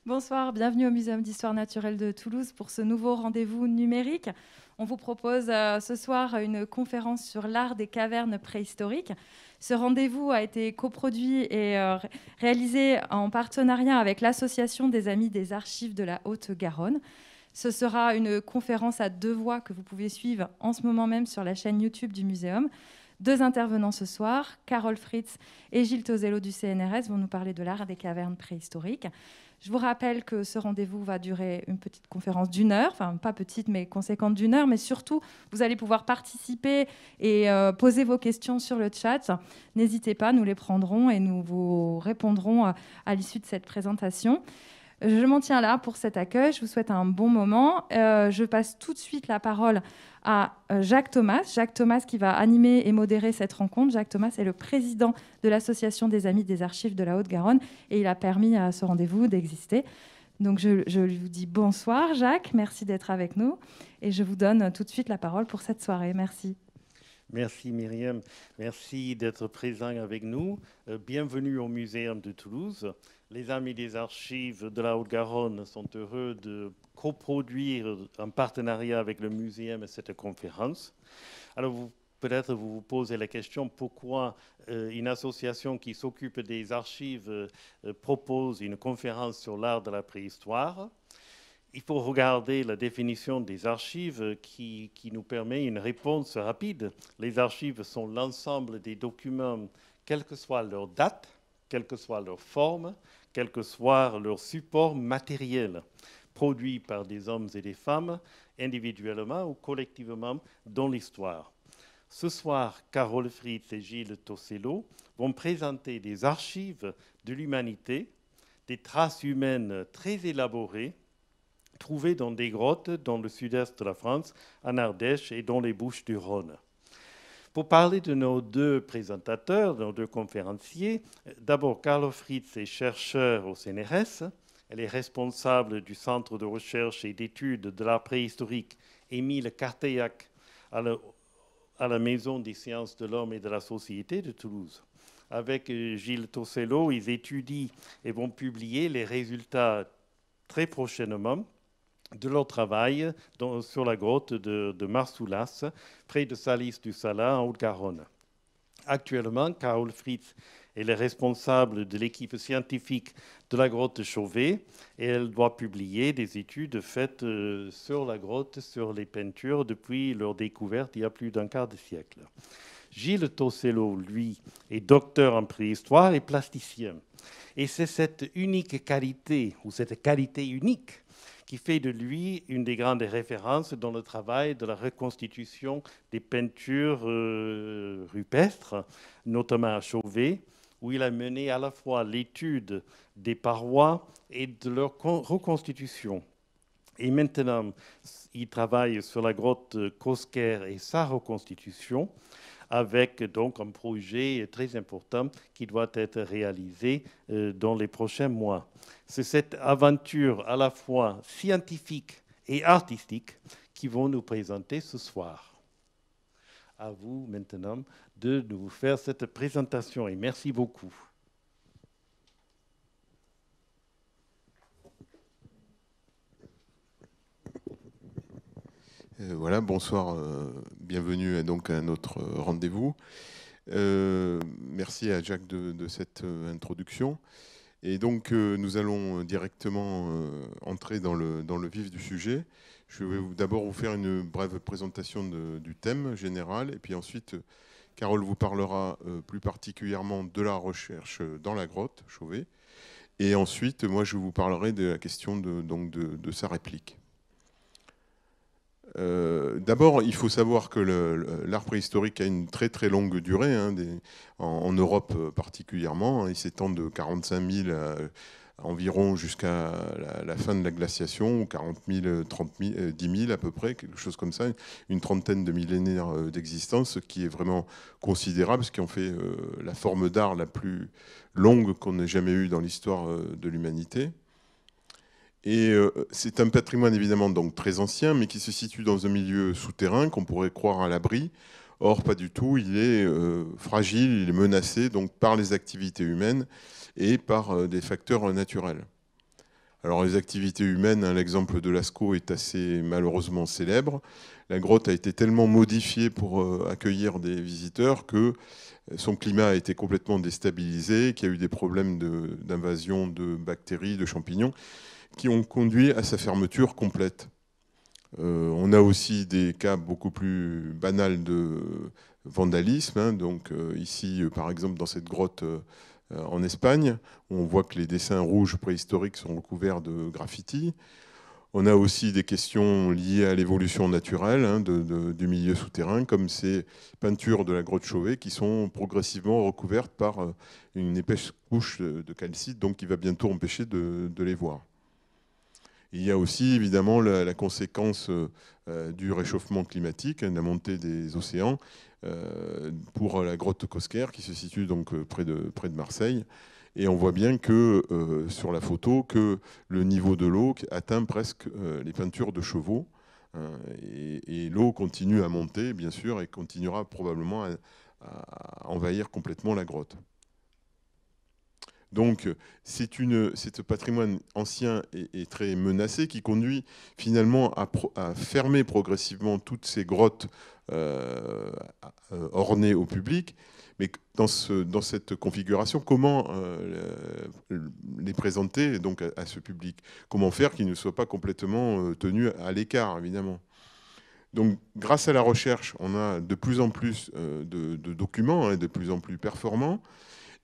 Bonsoir, bienvenue au Muséum d'Histoire naturelle de Toulouse pour ce nouveau rendez-vous numérique. On vous propose ce soir une conférence sur l'art des cavernes préhistoriques. Ce rendez-vous a été coproduit et réalisé en partenariat avec l'Association des Amis des Archives de la Haute-Garonne. Ce sera une conférence à deux voix que vous pouvez suivre en ce moment même sur la chaîne YouTube du Muséum. Deux intervenants ce soir, Carole Fritz et Gilles Tosello du CNRS, vont nous parler de l'art des cavernes préhistoriques. Je vous rappelle que ce rendez-vous va durer une petite conférence d'une heure, enfin pas petite mais conséquente d'une heure, mais surtout vous allez pouvoir participer et poser vos questions sur le chat. N'hésitez pas, nous les prendrons et nous vous répondrons à l'issue de cette présentation. Je m'en tiens là pour cet accueil. Je vous souhaite un bon moment. Je passe tout de suite la parole à Jacques Thomas. Jacques Thomas qui va animer et modérer cette rencontre. Jacques Thomas est le président de l'Association des Amis des Archives de la Haute-Garonne et il a permis à ce rendez-vous d'exister. Donc je vous dis bonsoir Jacques, merci d'être avec nous et je vous donne tout de suite la parole pour cette soirée. Merci. Merci Myriam, merci d'être présent avec nous. Bienvenue au Muséum de Toulouse. Les Amis des Archives de la Haute-Garonne sont heureux de coproduire en partenariat avec le Muséum cette conférence. Alors peut-être vous vous posez la question pourquoi une association qui s'occupe des archives propose une conférence sur l'art de la préhistoire. Il faut regarder la définition des archives qui nous permet une réponse rapide. Les archives sont l'ensemble des documents, quelle que soit leur date, quelle que soit leur forme, quel que soit leur support matériel, produits par des hommes et des femmes, individuellement ou collectivement dans l'histoire. Ce soir, Carole Fritz et Gilles Tosello vont présenter des archives de l'humanité, des traces humaines très élaborées, trouvés dans des grottes dans le sud-est de la France, en Ardèche et dans les Bouches-du-Rhône. Pour parler de nos deux présentateurs, nos deux conférenciers, d'abord Carole Fritz est chercheure au CNRS. Elle est responsable du Centre de recherche et d'études de l'art préhistorique Émile Carteillac à la Maison des sciences de l'homme et de la société de Toulouse. Avec Gilles Tosello, ils étudient et vont publier les résultats très prochainement de leur travail sur la grotte de Marsoulas, près de Salis-du-Sala, en Haute-Garonne. Actuellement, Carole Fritz est la responsable de l'équipe scientifique de la grotte Chauvet et elle doit publier des études faites sur la grotte, sur les peintures, depuis leur découverte il y a plus d'un quart de siècle. Gilles Tosello, lui, est docteur en préhistoire et plasticien. Et c'est cette unique qualité, ou cette qualité unique, qui fait de lui une des grandes références dans le travail de la reconstitution des peintures rupestres, notamment à Chauvet, où il a mené à la fois l'étude des parois et de leur reconstitution. Et maintenant, il travaille sur la grotte Cosquer et sa reconstitution, avec donc un projet très important qui doit être réalisé dans les prochains mois. C'est cette aventure à la fois scientifique et artistique qui vont nous présenter ce soir. À vous maintenant de nous faire cette présentation et merci beaucoup. Voilà, bonsoir, bienvenue donc à notre rendez-vous. Merci à Jacques de cette introduction. Et donc, nous allons directement entrer dans le vif du sujet. Je vais d'abord vous faire une brève présentation du thème général, et puis ensuite, Carole vous parlera plus particulièrement de la recherche dans la grotte, Chauvet. Et ensuite, moi, je vous parlerai de la question de sa réplique. D'abord, il faut savoir que l'art préhistorique a une très très longue durée, hein, en Europe particulièrement. Il s'étend de 45 000 environ jusqu'à la fin de la glaciation, ou 40 000, 30 000, 10 000 à peu près, quelque chose comme ça, une trentaine de millénaires d'existence, ce qui est vraiment considérable, ce qui en fait la forme d'art la plus longue qu'on ait jamais eue dans l'histoire de l'humanité. Et c'est un patrimoine évidemment donc très ancien, mais qui se situe dans un milieu souterrain qu'on pourrait croire à l'abri. Or, pas du tout, il est fragile, il est menacé donc, par les activités humaines et par des facteurs naturels. Alors les activités humaines, hein, l'exemple de Lascaux est assez malheureusement célèbre. La grotte a été tellement modifiée pour accueillir des visiteurs que son climat a été complètement déstabilisé, qu'il y a eu des problèmes d'invasion de bactéries, de champignons, qui ont conduit à sa fermeture complète. On a aussi des cas beaucoup plus banals de vandalisme. Hein. Donc ici, par exemple, dans cette grotte en Espagne, on voit que les dessins rouges préhistoriques sont recouverts de graffitis. On a aussi des questions liées à l'évolution naturelle, hein, du milieu souterrain, comme ces peintures de la grotte Chauvet qui sont progressivement recouvertes par une épaisse couche de calcite, donc qui va bientôt empêcher de les voir. Il y a aussi évidemment la conséquence du réchauffement climatique, de la montée des océans, pour la grotte Cosquer qui se situe donc près de Marseille. Et on voit bien que sur la photo que le niveau de l'eau atteint presque les peintures de chevaux. Hein, et l'eau continue à monter, bien sûr, et continuera probablement à envahir complètement la grotte. Donc, c'est ce patrimoine ancien et très menacé qui conduit finalement à fermer progressivement toutes ces grottes ornées au public. Mais dans cette configuration, comment les présenter donc à ce public? Comment faire qu'ils ne soient pas complètement tenus à l'écart, évidemment? Donc, grâce à la recherche, on a de plus en plus de documents, hein, de plus en plus performants.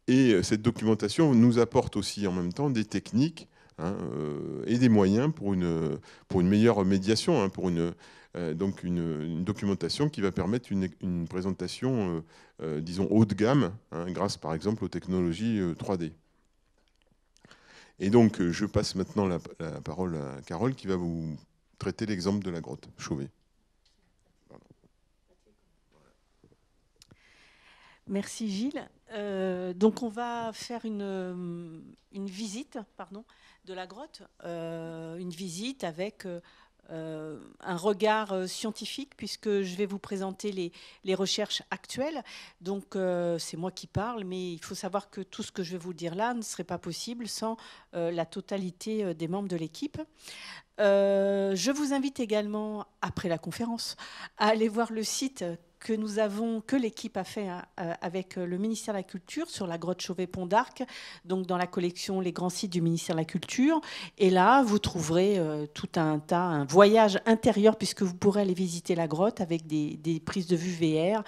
Et cette documentation nous apporte aussi en même temps des techniques, hein, et des moyens pour une meilleure médiation, hein, pour donc une documentation qui va permettre une présentation, disons, haut de gamme, hein, grâce par exemple aux technologies 3D. Et donc je passe maintenant la parole à Carole qui va vous traiter l'exemple de la grotte Chauvet. Merci Gilles. Donc on va faire une visite de la grotte, une visite avec un regard scientifique, puisque je vais vous présenter les recherches actuelles. Donc c'est moi qui parle, mais il faut savoir que tout ce que je vais vous dire là ne serait pas possible sans la totalité des membres de l'équipe. Je vous invite également, après la conférence, à aller voir le site que l'équipe a fait avec le ministère de la Culture sur la grotte Chauvet-Pont d'Arc, donc dans la collection Les grands sites du ministère de la Culture. Et là, vous trouverez tout un voyage intérieur, puisque vous pourrez aller visiter la grotte avec des prises de vue VR.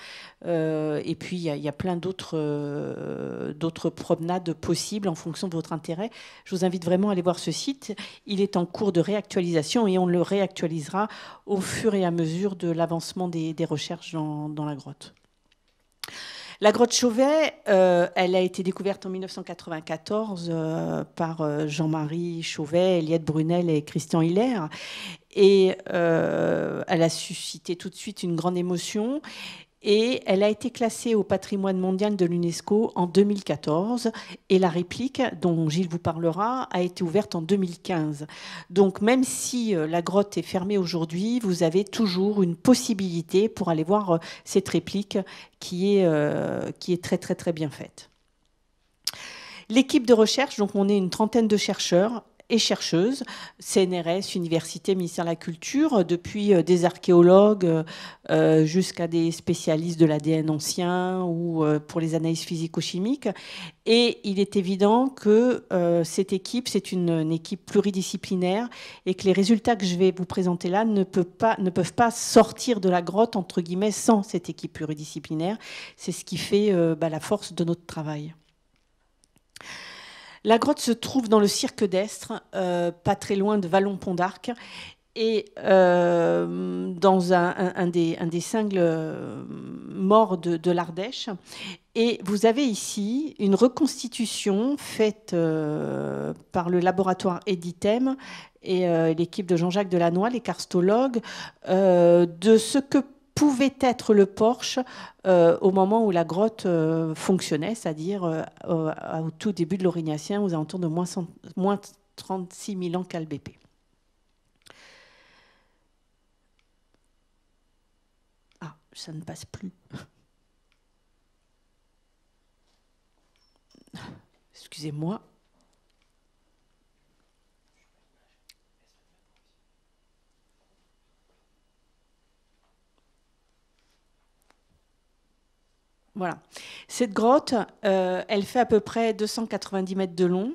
Et puis, il y a plein d'autres promenades possibles en fonction de votre intérêt. Je vous invite vraiment à aller voir ce site. Il est en cours de réactualisation et on le réactualisera au fur et à mesure de l'avancement des recherches dans la grotte. La grotte Chauvet, elle a été découverte en 1994 par Jean-Marie Chauvet, Eliette Brunel et Christian Hiller. Et elle a suscité tout de suite une grande émotion. Et elle a été classée au patrimoine mondial de l'UNESCO en 2014. Et la réplique, dont Gilles vous parlera, a été ouverte en 2015. Donc même si la grotte est fermée aujourd'hui, vous avez toujours une possibilité pour aller voir cette réplique qui est très très très bien faite. L'équipe de recherche, donc on est une trentaine de chercheurs et chercheuses, CNRS, Université, Ministère de la Culture, depuis des archéologues jusqu'à des spécialistes de l'ADN ancien ou pour les analyses physico-chimiques. Et il est évident que cette équipe, c'est une équipe pluridisciplinaire et que les résultats que je vais vous présenter là ne peuvent pas sortir de la grotte, entre guillemets, sans cette équipe pluridisciplinaire. C'est ce qui fait la force de notre travail. La grotte se trouve dans le cirque d'Estre, pas très loin de Vallon-Pont d'Arc, et dans un des cingles morts de l'Ardèche. Et vous avez ici une reconstitution faite par le laboratoire Editem et l'équipe de Jean-Jacques Delannoy, les karstologues, de ce que pouvait être le porche au moment où la grotte fonctionnait, c'est-à-dire au tout début de l'Aurignacien, aux alentours de moins 36 000 ans qu'ALBP. Ah, ça ne passe plus. Excusez-moi. Voilà. Cette grotte, elle fait à peu près 290 mètres de long,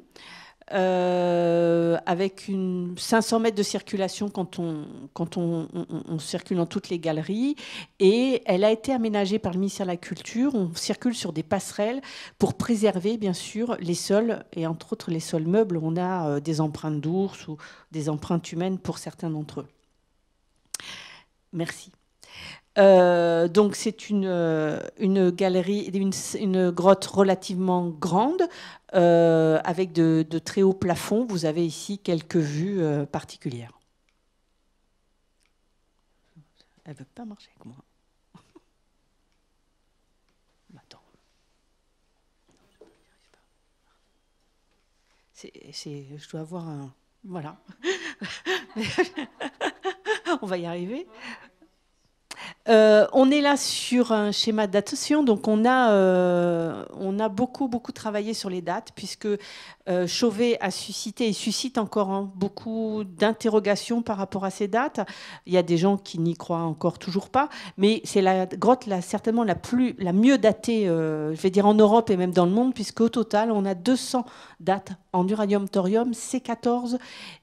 avec 500 mètres de circulation quand on circule dans toutes les galeries. Et elle a été aménagée par le ministère de la Culture. On circule sur des passerelles pour préserver, bien sûr, les sols, et entre autres les sols meubles. On a des empreintes d'ours ou des empreintes humaines pour certains d'entre eux. Merci. Donc c'est une galerie, une grotte relativement grande, avec de très hauts plafonds. Vous avez ici quelques vues particulières. Elle ne veut pas marcher avec moi. Attends. Je dois avoir un... Voilà. On va y arriver. On est là sur un schéma de datation, donc on a beaucoup travaillé sur les dates, puisque Chauvet a suscité et suscite encore beaucoup d'interrogations par rapport à ces dates. Il y a des gens qui n'y croient encore toujours pas, mais c'est la grotte certainement la mieux datée, je vais dire en Europe et même dans le monde, puisque au total on a 200 dates en uranium, thorium, C14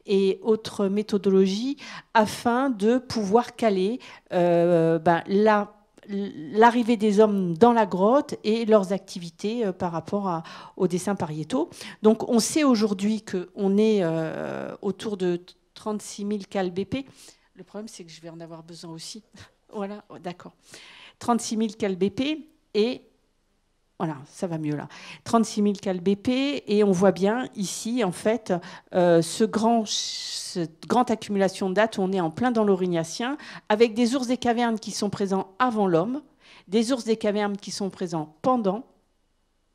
et autres méthodologies, afin de pouvoir caler l'arrivée des hommes dans la grotte et leurs activités par rapport aux dessins pariétaux. Donc on sait aujourd'hui qu'on est autour de 36 000 cales BP. Le problème, c'est que je vais en avoir besoin aussi. Voilà, d'accord. 36 000 cales BP et... Voilà, ça va mieux là. 36 000 cales BP, et on voit bien ici, en fait, cette grande accumulation de dates où on est en plein dans l'Aurignacien, avec des ours des cavernes qui sont présents avant l'homme, des ours des cavernes qui sont présents pendant,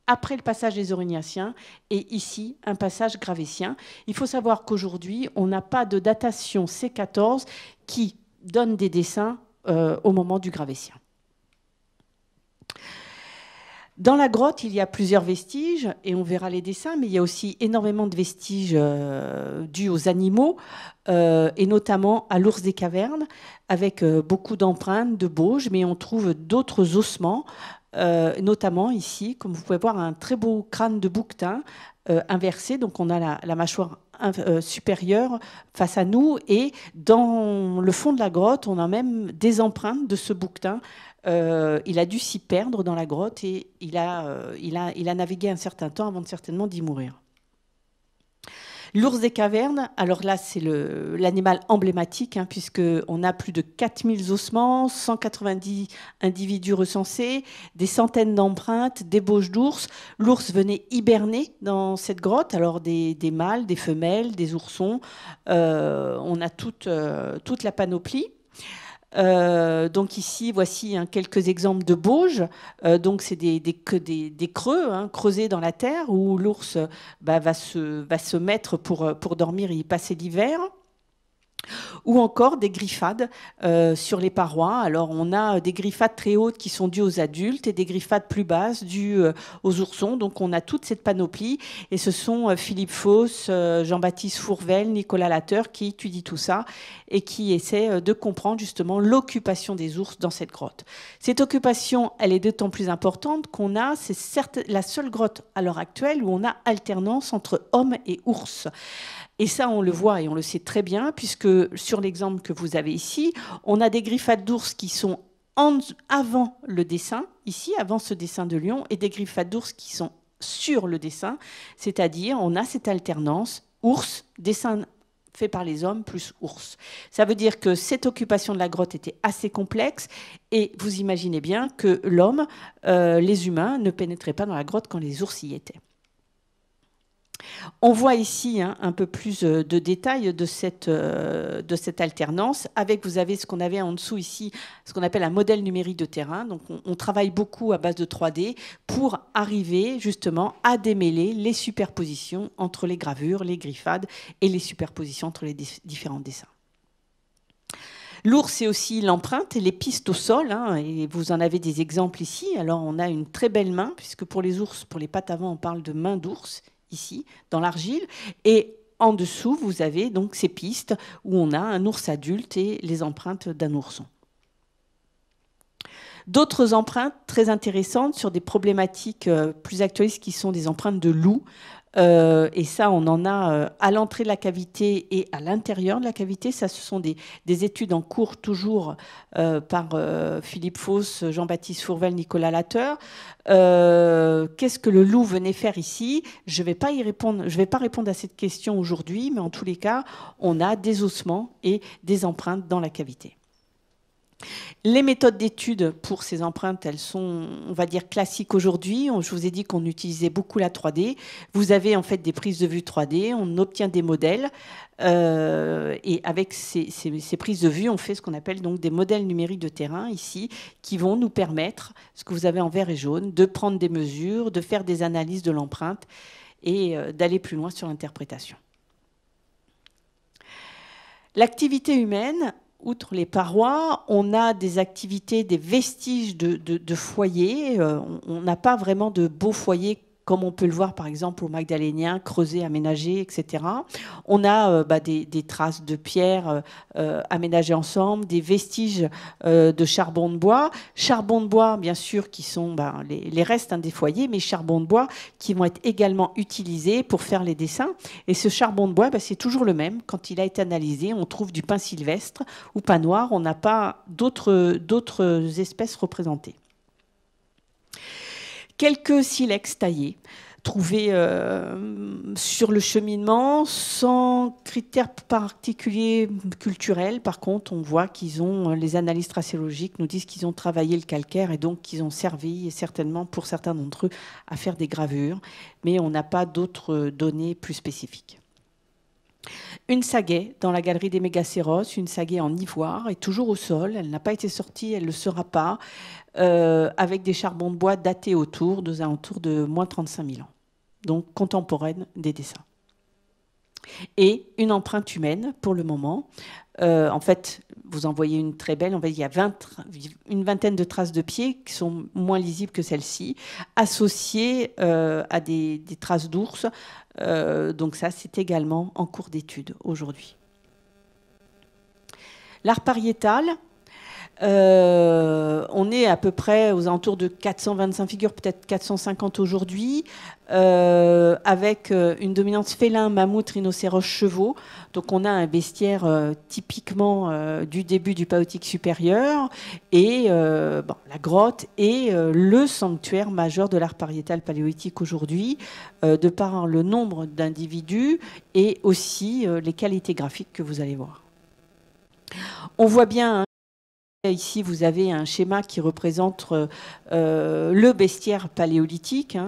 après le passage des Aurignaciens, et ici, un passage gravétien. Il faut savoir qu'aujourd'hui, on n'a pas de datation C14 qui donne des dessins au moment du gravétien. Dans la grotte, il y a plusieurs vestiges, et on verra les dessins, mais il y a aussi énormément de vestiges dus aux animaux, et notamment à l'ours des cavernes, avec beaucoup d'empreintes de Bauge, mais on trouve d'autres ossements, notamment ici, comme vous pouvez voir, un très beau crâne de bouquetin inversé, donc on a la mâchoire supérieure face à nous, et dans le fond de la grotte, on a même des empreintes de ce bouquetin. Il a dû s'y perdre dans la grotte, et il a navigué un certain temps avant certainement d'y mourir. L'ours des cavernes, alors là c'est l'animal emblématique, puisqu'on a plus de 4000 ossements, 190 individus recensés, des centaines d'empreintes, d'ébauches d'ours. L'ours venait hiberner dans cette grotte, alors des mâles, des femelles, des oursons, on a toute la panoplie. Donc ici, voici quelques exemples de bauges. Donc c'est des creux creusés dans la terre où l'ours va se mettre pour dormir et y passer l'hiver. Ou encore des griffades sur les parois. Alors on a des griffades très hautes qui sont dues aux adultes et des griffades plus basses dues aux oursons. Donc on a toute cette panoplie, et ce sont Philippe Fausse, Jean-Baptiste Fourvel, Nicolas Latteur qui étudient tout ça et qui essaient de comprendre justement l'occupation des ours dans cette grotte. Cette occupation, elle est d'autant plus importante c'est certes la seule grotte à l'heure actuelle où on a alternance entre hommes et ours. Et ça, on le voit et on le sait très bien, puisque sur l'exemple que vous avez ici, on a des griffades d'ours qui sont avant le dessin, ici, avant ce dessin de lion, et des griffades d'ours qui sont sur le dessin, c'est-à-dire on a cette alternance ours, dessin fait par les hommes, plus ours. Ça veut dire que cette occupation de la grotte était assez complexe, et vous imaginez bien que l'homme, les humains, ne pénétraient pas dans la grotte quand les ours y étaient. On voit ici un peu plus de détails de cette alternance. Vous avez ce qu'on avait en dessous ici, ce qu'on appelle un modèle numérique de terrain. Donc on travaille beaucoup à base de 3D pour arriver justement à démêler les superpositions entre les gravures, les griffades et les superpositions entre les différents dessins. L'ours, c'est aussi l'empreinte et les pistes au sol, et vous en avez des exemples ici. Alors on a une très belle main, puisque pour les ours, pour les pattes avant, on parle de main d'ours, ici, dans l'argile, et en dessous, vous avez donc ces pistes où on a un ours adulte et les empreintes d'un ourson. D'autres empreintes très intéressantes sur des problématiques plus actualistes qui sont des empreintes de loups. Et ça, on en a à l'entrée de la cavité et à l'intérieur de la cavité. Ça, ce sont des études en cours toujours par Philippe Fausse, Jean-Baptiste Fourvel, Nicolas Latteur. Qu'est-ce que le loup venait faire ici? Je ne vais pas y répondre. Je vais pas répondre à cette question aujourd'hui, mais en tous les cas, on a des ossements et des empreintes dans la cavité. Les méthodes d'étude pour ces empreintes, elles sont, on va dire, classiques aujourd'hui. Je vous ai dit qu'on utilisait beaucoup la 3D. Vous avez en fait des prises de vue 3D, on obtient des modèles. Et avec ces prises de vue, on fait ce qu'on appelle donc des modèles numériques de terrain ici, qui vont nous permettre, ce que vous avez en vert et jaune, de prendre des mesures, de faire des analyses de l'empreinte et d'aller plus loin sur l'interprétation. L'activité humaine, outre les parois, on a des activités, des vestiges de foyers. On n'a pas vraiment de beaux foyers comme on peut le voir par exemple au Magdalénien, creusés, aménagés, etc. On a des traces de pierre aménagées ensemble, des vestiges de charbon de bois. Charbon de bois, bien sûr, qui sont les restes des foyers, mais charbon de bois qui vont être également utilisés pour faire les dessins. Et ce charbon de bois, c'est toujours le même. Quand il a été analysé, on trouve du pin sylvestre ou pin noir. On n'a pas d'autres espèces représentées. Quelques silex taillés, trouvés sur le cheminement, sans critères particuliers culturels. Par contre, on voit qu'ils ont, les analyses tracéologiques nous disent qu'ils ont travaillé le calcaire et donc qu'ils ont servi, certainement pour certains d'entre eux, à faire des gravures. Mais on n'a pas d'autres données plus spécifiques. Une sagaie dans la galerie des Mégacéros, une sagaie en ivoire, est toujours au sol. Elle n'a pas été sortie, elle ne le sera pas, avec des charbons de bois datés autour de moins 35 000 ans. Donc contemporaine des dessins. Et une empreinte humaine pour le moment. En fait, vous en voyez une très belle. Il y a une vingtaine de traces de pieds qui sont moins lisibles que celle-ci, associées à des traces d'ours. Donc ça, c'est également en cours d'étude aujourd'hui. L'art pariétal, on est à peu près aux alentours de 425 figures, peut-être 450 aujourd'hui, avec une dominance félin, mammouth, rhinocéros, chevaux. Donc on a un bestiaire typiquement du début du Paléolithique supérieur, et la grotte est le sanctuaire majeur de l'art pariétal paléolithique aujourd'hui, de par le nombre d'individus et aussi les qualités graphiques que vous allez voir. On voit bien... Ici, vous avez un schéma qui représente le bestiaire paléolithique,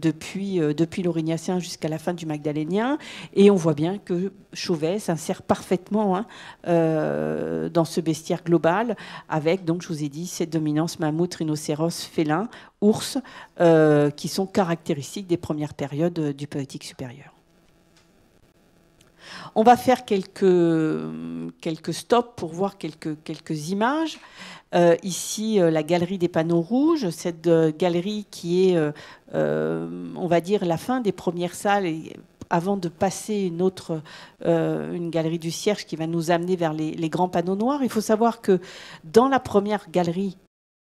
depuis l'Aurignacien jusqu'à la fin du Magdalénien. Et on voit bien que Chauvet s'insère parfaitement dans ce bestiaire global, avec, donc, je vous ai dit, cette dominance mammouth, rhinocéros, félin, ours, qui sont caractéristiques des premières périodes du Paléolithique supérieur. On va faire quelques stops pour voir quelques images. Ici, la galerie des panneaux rouges, cette galerie qui est, on va dire, la fin des premières salles, et avant de passer une galerie du Cierge qui va nous amener vers les grands panneaux noirs. Il faut savoir que dans la première galerie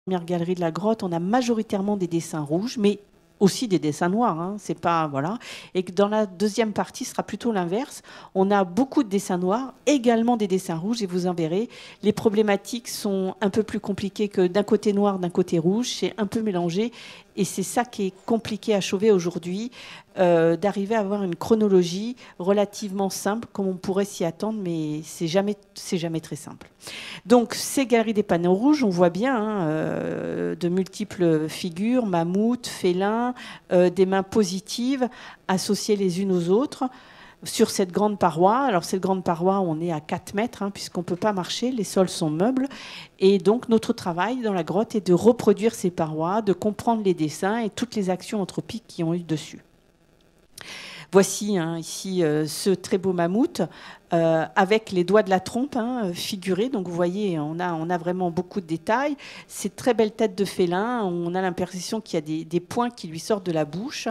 de la grotte, on a majoritairement des dessins rouges, mais aussi des dessins noirs, c'est pas, voilà. Et que dans la deuxième partie, ce sera plutôt l'inverse. On a beaucoup de dessins noirs, également des dessins rouges, et vous en verrez, les problématiques sont un peu plus compliquées que d'un côté noir, d'un côté rouge, c'est un peu mélangé, et c'est ça qui est compliqué à Chauvet aujourd'hui, d'arriver à avoir une chronologie relativement simple, comme on pourrait s'y attendre, mais c'est jamais très simple. Donc, ces galeries des panneaux rouges, on voit bien de multiples figures, mammouth, félin, des mains positives, associées les unes aux autres, sur cette grande paroi. Alors, cette grande paroi, on est à 4 mètres, puisqu'on ne peut pas marcher, les sols sont meubles. Et donc, notre travail dans la grotte est de reproduire ces parois, de comprendre les dessins et toutes les actions anthropiques qui ont eu dessus. Voici ici ce très beau mammouth avec les doigts de la trompe figurés. Donc vous voyez, on a vraiment beaucoup de détails. Cette très belle tête de félin, on a l'impression qu'il y a des points qui lui sortent de la bouche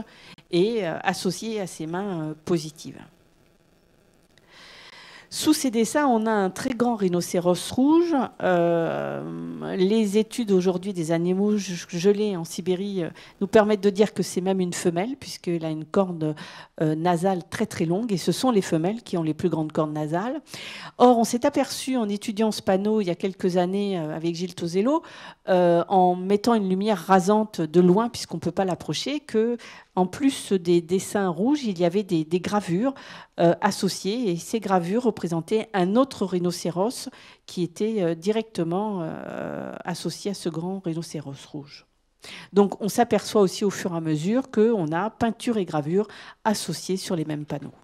et associés à ses mains positives. Sous ces dessins, on a un très grand rhinocéros rouge. Les études aujourd'hui des animaux gelés en Sibérie nous permettent de dire que c'est même une femelle, puisqu'il a une corne nasale très très longue, et ce sont les femelles qui ont les plus grandes cornes nasales. Or, on s'est aperçu en étudiant ce panneau il y a quelques années avec Gilles Tosello, en mettant une lumière rasante de loin, puisqu'on ne peut pas l'approcher, que en plus des dessins rouges, il y avait des gravures associées, et ces gravures représentaient un autre rhinocéros qui était directement associé à ce grand rhinocéros rouge. Donc on s'aperçoit aussi au fur et à mesure qu'on a peinture et gravure associées sur les mêmes panneaux.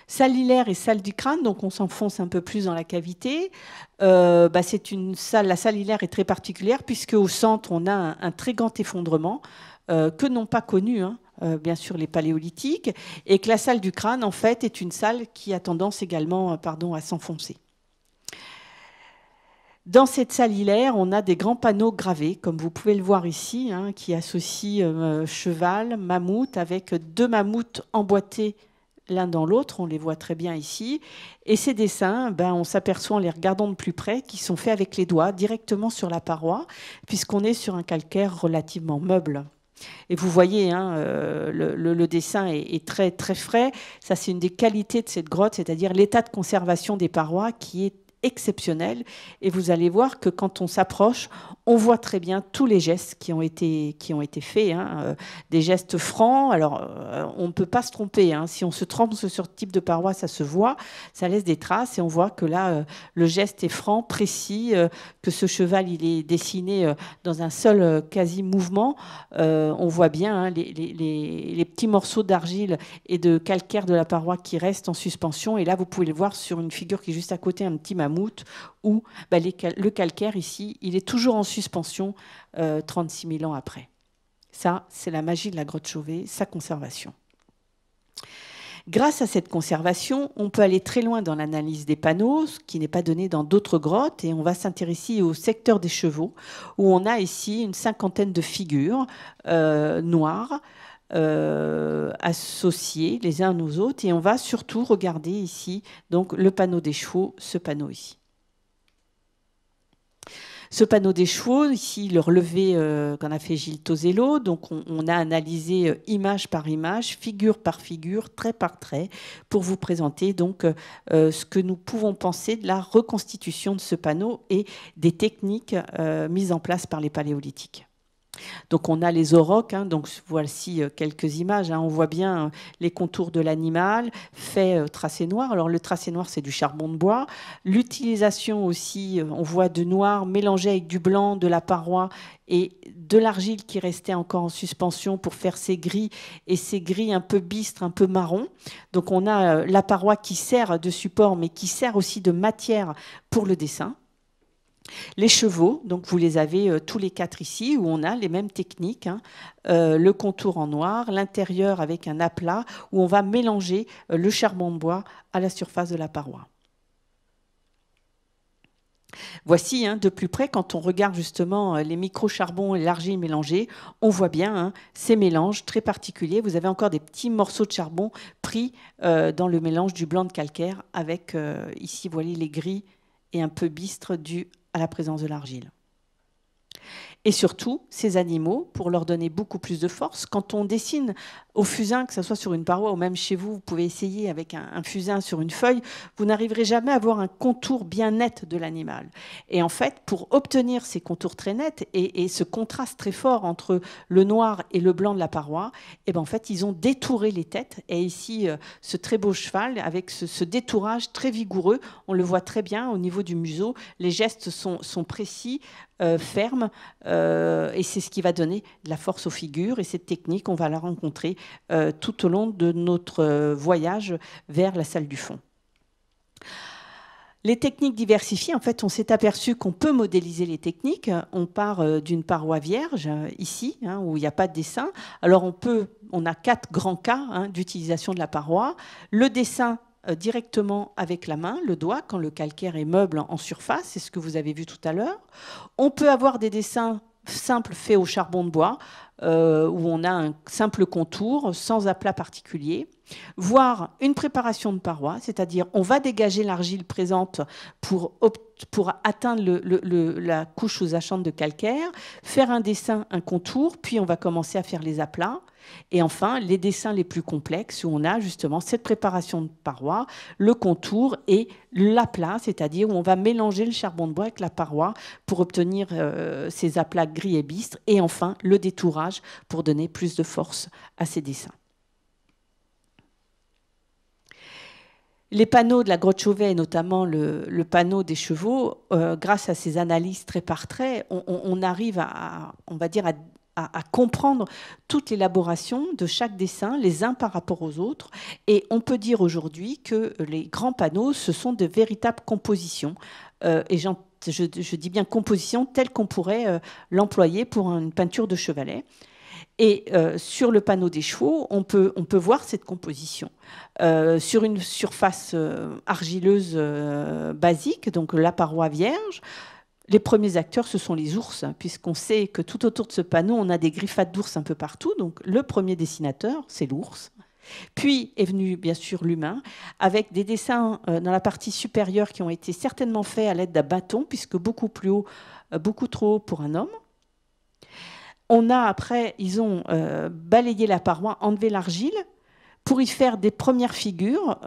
Salle hilaire et salle du crâne, donc on s'enfonce un peu plus dans la cavité. C'est une salle, la salle hilaire est très particulière puisque au centre on a un très grand effondrement que n'ont pas connu bien sûr les paléolithiques, et que la salle du crâne en fait est une salle qui a tendance également à s'enfoncer. Dans cette salle hilaire, on a des grands panneaux gravés, comme vous pouvez le voir ici, qui associent cheval, mammouth, avec deux mammouths emboîtés l'un dans l'autre, on les voit très bien ici. Et ces dessins, on s'aperçoit en les regardant de plus près qu'ils sont faits avec les doigts, directement sur la paroi, puisqu'on est sur un calcaire relativement meuble. Et vous voyez, le dessin est très, très frais. Ça, c'est une des qualités de cette grotte, c'est-à-dire l'état de conservation des parois qui est exceptionnel. Et vous allez voir que quand on s'approche, on voit très bien tous les gestes qui ont été faits, des gestes francs. Alors, on ne peut pas se tromper. Si on se trompe sur ce type de paroi, ça se voit, ça laisse des traces, et on voit que là, le geste est franc, précis, que ce cheval, il est dessiné dans un seul quasi-mouvement. On voit bien les petits morceaux d'argile et de calcaire de la paroi qui restent en suspension. Et là, vous pouvez le voir sur une figure qui est juste à côté, un petit mammouth, où le calcaire ici, il est toujours en suspension 36 000 ans après. Ça, c'est la magie de la grotte Chauvet, sa conservation. Grâce à cette conservation, on peut aller très loin dans l'analyse des panneaux, ce qui n'est pas donné dans d'autres grottes, et on va s'intéresser au secteur des chevaux, où on a ici une 50aine de figures noires, associés les uns aux autres, et on va surtout regarder ici donc le panneau des chevaux, ce panneau ici. Ce panneau des chevaux, ici, le relevé qu'en a fait Gilles Tosello, donc on a analysé image par image, figure par figure, trait par trait, pour vous présenter donc ce que nous pouvons penser de la reconstitution de ce panneau et des techniques mises en place par les paléolithiques. Donc on a les aurochs, donc voici quelques images, on voit bien les contours de l'animal fait tracé noir. Alors le tracé noir, c'est du charbon de bois. L'utilisation aussi, on voit de noir mélangé avec du blanc de la paroi et de l'argile qui restait encore en suspension pour faire ces gris, et ces gris un peu bistres, un peu marron. Donc on a la paroi qui sert de support, mais qui sert aussi de matière pour le dessin. Les chevaux, donc vous les avez tous les quatre ici, où on a les mêmes techniques, le contour en noir, l'intérieur avec un aplat, où on va mélanger le charbon de bois à la surface de la paroi. Voici de plus près, quand on regarde justement les micro-charbons et l'argile mélangés, on voit bien ces mélanges très particuliers. Vous avez encore des petits morceaux de charbon pris dans le mélange du blanc de calcaire avec, ici, vous voyez les gris et un peu bistres dus à la présence de l'argile. Et surtout, ces animaux, pour leur donner beaucoup plus de force, quand on dessine au fusain, que ce soit sur une paroi ou même chez vous, vous pouvez essayer avec un fusain sur une feuille, vous n'arriverez jamais à avoir un contour bien net de l'animal. Et en fait, pour obtenir ces contours très nets et ce contraste très fort entre le noir et le blanc de la paroi, en fait, ils ont détouré les têtes. Et ici, ce très beau cheval, avec ce détourage très vigoureux, on le voit très bien au niveau du museau, les gestes sont précis, fermes, et c'est ce qui va donner de la force aux figures. Et cette technique, on va la rencontrer tout au long de notre voyage vers la salle du fond. Les techniques diversifiées, en fait, on s'est aperçu qu'on peut modéliser les techniques. On part d'une paroi vierge, ici, où il n'y a pas de dessin. Alors on a 4 grands cas d'utilisation de la paroi. Le dessin directement avec la main, le doigt, quand le calcaire est meuble en surface, c'est ce que vous avez vu tout à l'heure. On peut avoir des dessins simples faits au charbon de bois, où on a un simple contour sans aplat particulier, voire une préparation de paroi, c'est-à-dire on va dégager l'argile présente pour atteindre la couche sous-jacente de calcaire, faire un dessin, un contour, puis on va commencer à faire les aplats. Et enfin, les dessins les plus complexes où on a justement cette préparation de paroi, le contour et l'aplat, c'est-à-dire où on va mélanger le charbon de bois avec la paroi pour obtenir ces aplats gris et bistres. Et enfin, le détourage pour donner plus de force à ces dessins. Les panneaux de la grotte Chauvet, notamment le panneau des chevaux, grâce à ces analyses trait par trait, on arrive on va dire, à comprendre toute l'élaboration de chaque dessin, les uns par rapport aux autres. Et on peut dire aujourd'hui que les grands panneaux, ce sont de véritables compositions. Et je dis bien composition telle qu'on pourrait l'employer pour une peinture de chevalet. Et sur le panneau des chevaux, on peut voir cette composition. Sur une surface argileuse basique, donc la paroi vierge, les premiers acteurs, ce sont les ours, puisqu'on sait que tout autour de ce panneau, on a des griffades d'ours un peu partout. Donc le premier dessinateur, c'est l'ours. Puis est venu, bien sûr, l'humain, avec des dessins dans la partie supérieure qui ont été certainement faits à l'aide d'un bâton, puisque beaucoup plus haut, beaucoup trop haut pour un homme. On a après, ils ont balayé la paroi, enlevé l'argile, pour y faire des premières figures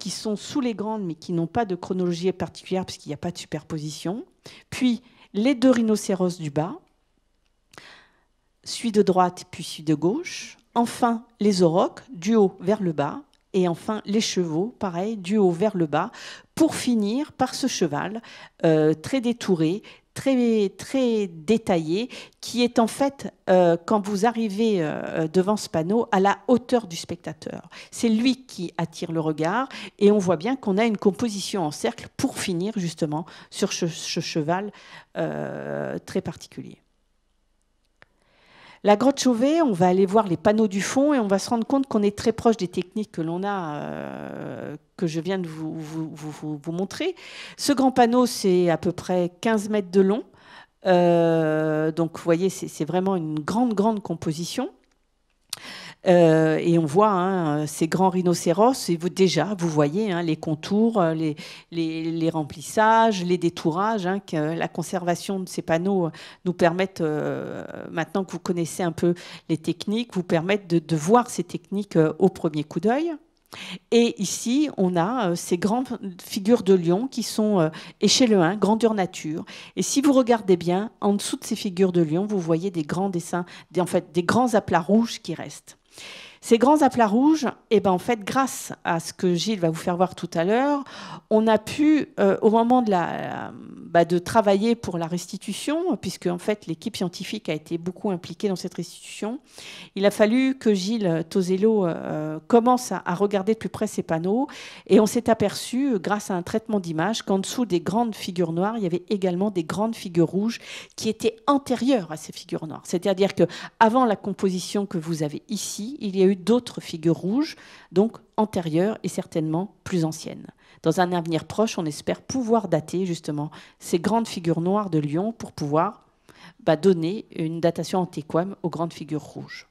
qui sont sous les grandes, mais qui n'ont pas de chronologie particulière, puisqu'il n'y a pas de superposition. Puis les deux rhinocéros du bas, celui de droite, puis celui de gauche. Enfin, les aurochs, du haut vers le bas. Et enfin, les chevaux, pareil, du haut vers le bas, pour finir par ce cheval très détouré, très détaillé, qui est en fait, quand vous arrivez devant ce panneau, à la hauteur du spectateur. C'est lui qui attire le regard, et on voit bien qu'on a une composition en cercle pour finir justement sur ce cheval très particulier. La grotte Chauvet, on va aller voir les panneaux du fond et on va se rendre compte qu'on est très proche des techniques que l'on a, que je viens de vous montrer. Ce grand panneau, c'est à peu près 15 mètres de long. Donc, vous voyez, c'est vraiment une grande composition. Et on voit ces grands rhinocéros, et vous voyez les contours, les remplissages, les détourages, que la conservation de ces panneaux nous permettent, maintenant que vous connaissez un peu les techniques, vous permettent de voir ces techniques au premier coup d'œil. Et ici, on a ces grandes figures de lion qui sont échelle 1, grandeur nature. Et si vous regardez bien, en dessous de ces figures de lion, vous voyez des grands dessins, des grands aplats rouges qui restent. Ces grands aplats rouges, en fait, grâce à ce que Gilles va vous faire voir tout à l'heure, on a pu, au moment de travailler pour la restitution, puisque en fait, l'équipe scientifique a été beaucoup impliquée dans cette restitution, il a fallu que Gilles Tosello commence à regarder de plus près ces panneaux, et on s'est aperçu, grâce à un traitement d'image, qu'en dessous des grandes figures noires, il y avait également des grandes figures rouges qui étaient antérieures à ces figures noires. C'est-à-dire qu'avant la composition que vous avez ici, il y a eu d'autres figures rouges, donc antérieures et certainement plus anciennes. Dans un avenir proche, on espère pouvoir dater justement ces grandes figures noires de Lyon pour pouvoir donner une datation antéquame aux grandes figures rouges.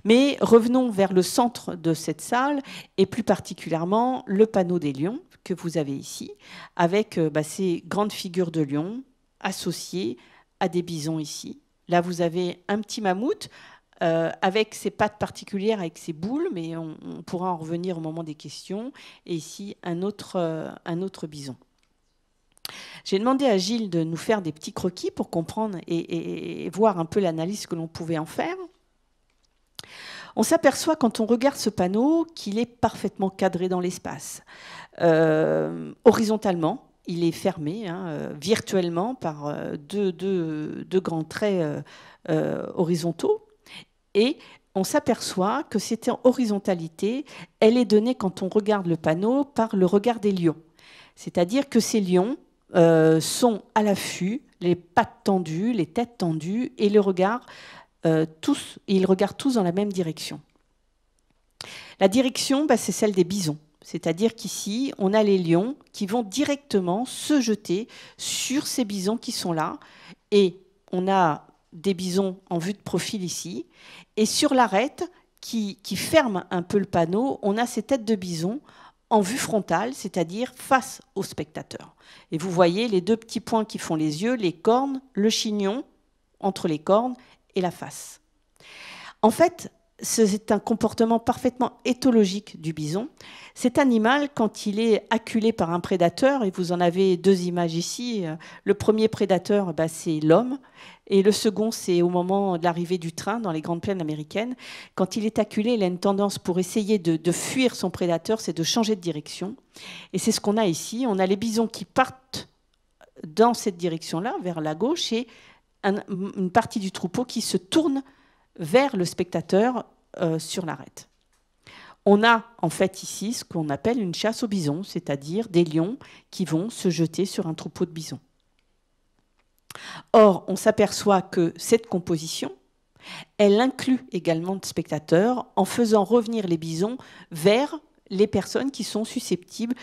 Mais revenons vers le centre de cette salle, et plus particulièrement le panneau des lions que vous avez ici, avec ces grandes figures de lions associées à des bisons ici. Là, vous avez un petit mammouth avec ses pattes particulières, avec ses boules, mais on pourra en revenir au moment des questions. Et ici, un autre bison. J'ai demandé à Gilles de nous faire des petits croquis pour comprendre et voir un peu l'analyse que l'on pouvait en faire. On s'aperçoit, quand on regarde ce panneau, qu'il est parfaitement cadré dans l'espace. Horizontalement, il est fermé virtuellement par deux grands traits horizontaux. Et on s'aperçoit que cette horizontalité, elle est donnée, quand on regarde le panneau, par le regard des lions. C'est-à-dire que ces lions sont à l'affût, les pattes tendues, les têtes tendues, et ils regardent tous dans la même direction. La direction, c'est celle des bisons. C'est-à-dire qu'ici, on a les lions qui vont directement se jeter sur ces bisons qui sont là. Et on a des bisons en vue de profil ici, et sur l'arête qui ferme un peu le panneau, on a ces têtes de bison en vue frontale, c'est-à-dire face au spectateur. Et vous voyez les deux petits points qui font les yeux, les cornes, le chignon entre les cornes et la face. En fait, c'est un comportement parfaitement éthologique du bison. Cet animal, quand il est acculé par un prédateur, et vous en avez deux images ici, le premier prédateur, c'est l'homme, et le second, c'est au moment de l'arrivée du train dans les grandes plaines américaines. Quand il est acculé, il a une tendance pour essayer de fuir son prédateur, c'est de changer de direction. Et c'est ce qu'on a ici. On a les bisons qui partent dans cette direction-là, vers la gauche, et une partie du troupeau qui se tourne vers le spectateur sur l'arête. On a en fait ici ce qu'on appelle une chasse aux bisons, c'est-à-dire des lions qui vont se jeter sur un troupeau de bisons. Or, on s'aperçoit que cette composition, elle inclut également de spectateurs en faisant revenir les bisons vers les personnes qui sont susceptibles,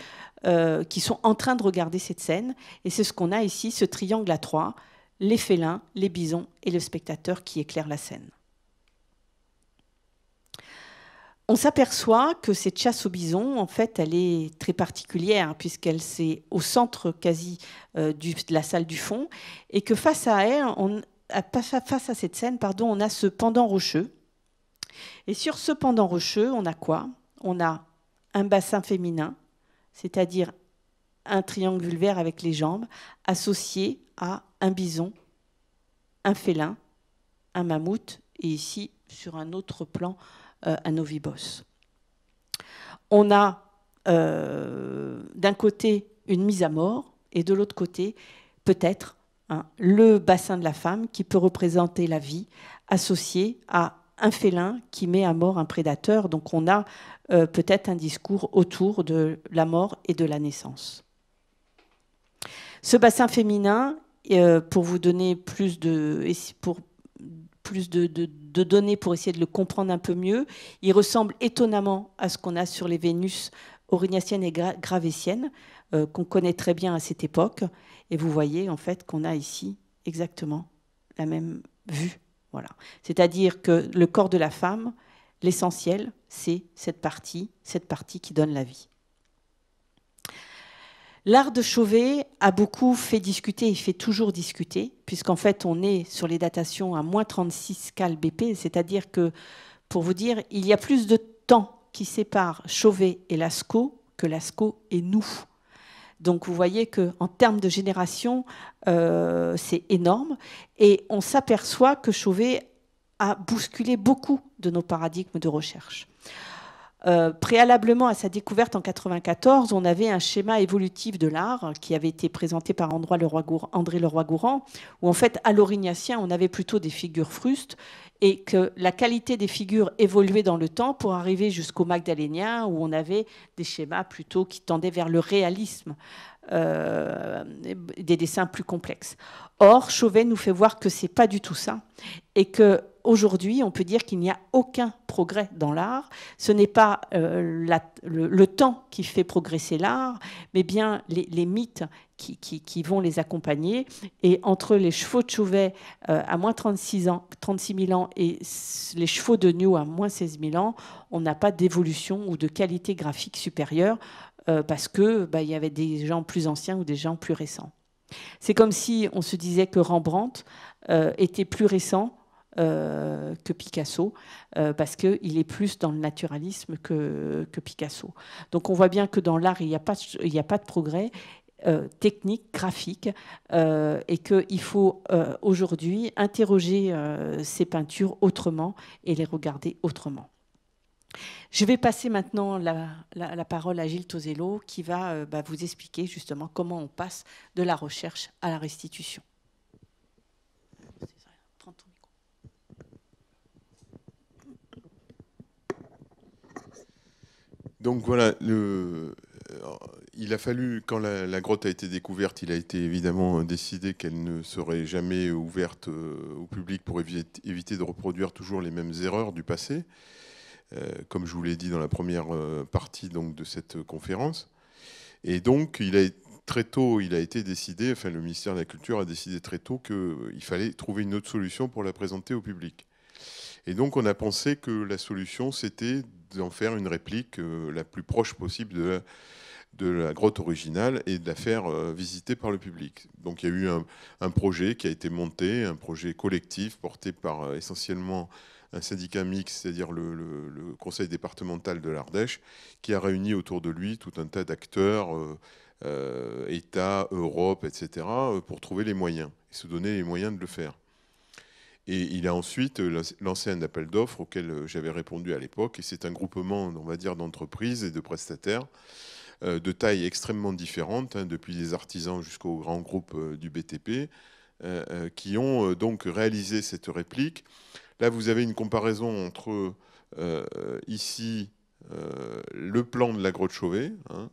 qui sont en train de regarder cette scène. Et c'est ce qu'on a ici, ce triangle à trois, les félins, les bisons et le spectateur qui éclaire la scène. On s'aperçoit que cette chasse aux bisons, en fait, elle est très particulière puisqu'elle c'est au centre quasi de la salle du fond et que face à elle, face à cette scène, on a ce pendant rocheux. Et sur ce pendant rocheux, on a quoi? On a un bassin féminin, c'est-à-dire un triangle vulvaire avec les jambes, associé à un bison, un félin, un mammouth et ici, sur un autre plan, un ovibos. On a d'un côté une mise à mort et de l'autre côté peut-être le bassin de la femme qui peut représenter la vie associée à un félin qui met à mort un prédateur. Donc on a peut-être un discours autour de la mort et de la naissance. Ce bassin féminin, pour vous donner plus de données pour essayer de le comprendre un peu mieux. Il ressemble étonnamment à ce qu'on a sur les Vénus aurignaciennes et gravétiennes, qu'on connaît très bien à cette époque. Et vous voyez en fait qu'on a ici exactement la même vue. Voilà. C'est-à-dire que le corps de la femme, l'essentiel, c'est cette partie qui donne la vie. L'art de Chauvet a beaucoup fait discuter et fait toujours discuter, puisqu'en fait, on est sur les datations à moins 36 cal BP, c'est-à-dire que, pour vous dire, il y a plus de temps qui sépare Chauvet et Lascaux que Lascaux et nous. Donc, vous voyez qu'en termes de génération, c'est énorme. Et on s'aperçoit que Chauvet a bousculé beaucoup de nos paradigmes de recherche. Préalablement à sa découverte en 1994, on avait un schéma évolutif de l'art qui avait été présenté par André Leroi-Gourhan, où en fait, à l'Aurignacien, on avait plutôt des figures frustes et que la qualité des figures évoluait dans le temps pour arriver jusqu'au magdalénien, où on avait des schémas plutôt qui tendaient vers le réalisme, des dessins plus complexes. Or, Chauvet nous fait voir que ce n'est pas du tout ça et que aujourd'hui, on peut dire qu'il n'y a aucun progrès dans l'art. Ce n'est pas le temps qui fait progresser l'art, mais bien les mythes qui vont les accompagner. Et entre les chevaux de Chauvet à moins 36 000 ans et les chevaux de New à moins 16 000 ans, on n'a pas d'évolution ou de qualité graphique supérieure parce qu'il y avait des gens plus anciens ou des gens plus récents. C'est comme si on se disait que Rembrandt était plus récent que Picasso, parce qu'il est plus dans le naturalisme que Picasso. Donc on voit bien que dans l'art, il n'y a pas de progrès technique, graphique, et qu'il faut aujourd'hui interroger ces peintures autrement et les regarder autrement. Je vais passer maintenant la parole à Gilles Tosello qui va vous expliquer justement comment on passe de la recherche à la restitution. Donc voilà, il a fallu, quand la grotte a été découverte, il a été évidemment décidé qu'elle ne serait jamais ouverte au public pour éviter de reproduire toujours les mêmes erreurs du passé, comme je vous l'ai dit dans la première partie donc, de cette conférence. Et donc, il a très tôt, il a été décidé, enfin le ministère de la Culture a décidé très tôt qu'il fallait trouver une autre solution pour la présenter au public. Et donc on a pensé que la solution, c'était d'en faire une réplique la plus proche possible de la grotte originale et de la faire visiter par le public. Donc il y a eu un projet qui a été monté, un projet collectif porté par essentiellement un syndicat mixte, c'est-à-dire le conseil départemental de l'Ardèche, qui a réuni autour de lui tout un tas d'acteurs, État, Europe, etc., pour trouver les moyens, et se donner les moyens de le faire. Et il a ensuite lancé un appel d'offres auquel j'avais répondu à l'époque, et c'est un groupement, on va dire, d'entreprises et de prestataires de tailles extrêmement différentes, hein, depuis les artisans jusqu'aux grands groupes du BTP, qui ont donc réalisé cette réplique. Là, vous avez une comparaison entre ici le plan de la grotte Chauvet, hein,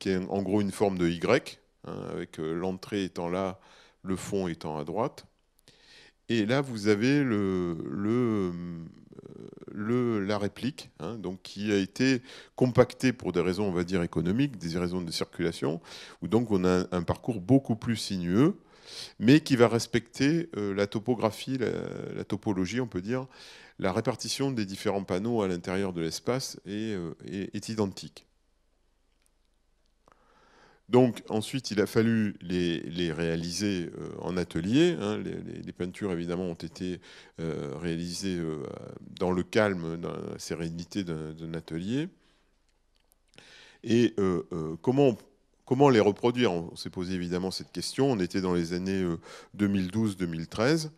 qui est en gros une forme de Y, hein, avec l'entrée étant là, le fond étant à droite. Et là, vous avez la réplique, hein, donc, qui a été compactée pour des raisons, on va dire, économiques, des raisons de circulation, où donc on a un parcours beaucoup plus sinueux, mais qui va respecter la topographie, la topologie, on peut dire. La répartition des différents panneaux à l'intérieur de l'espace est identique. Donc ensuite, il a fallu les réaliser en atelier. Hein. Les peintures, évidemment, ont été réalisées dans le calme, dans la sérénité d'un atelier. Et comment les reproduire? On s'est posé évidemment cette question. On était dans les années 2012-2013.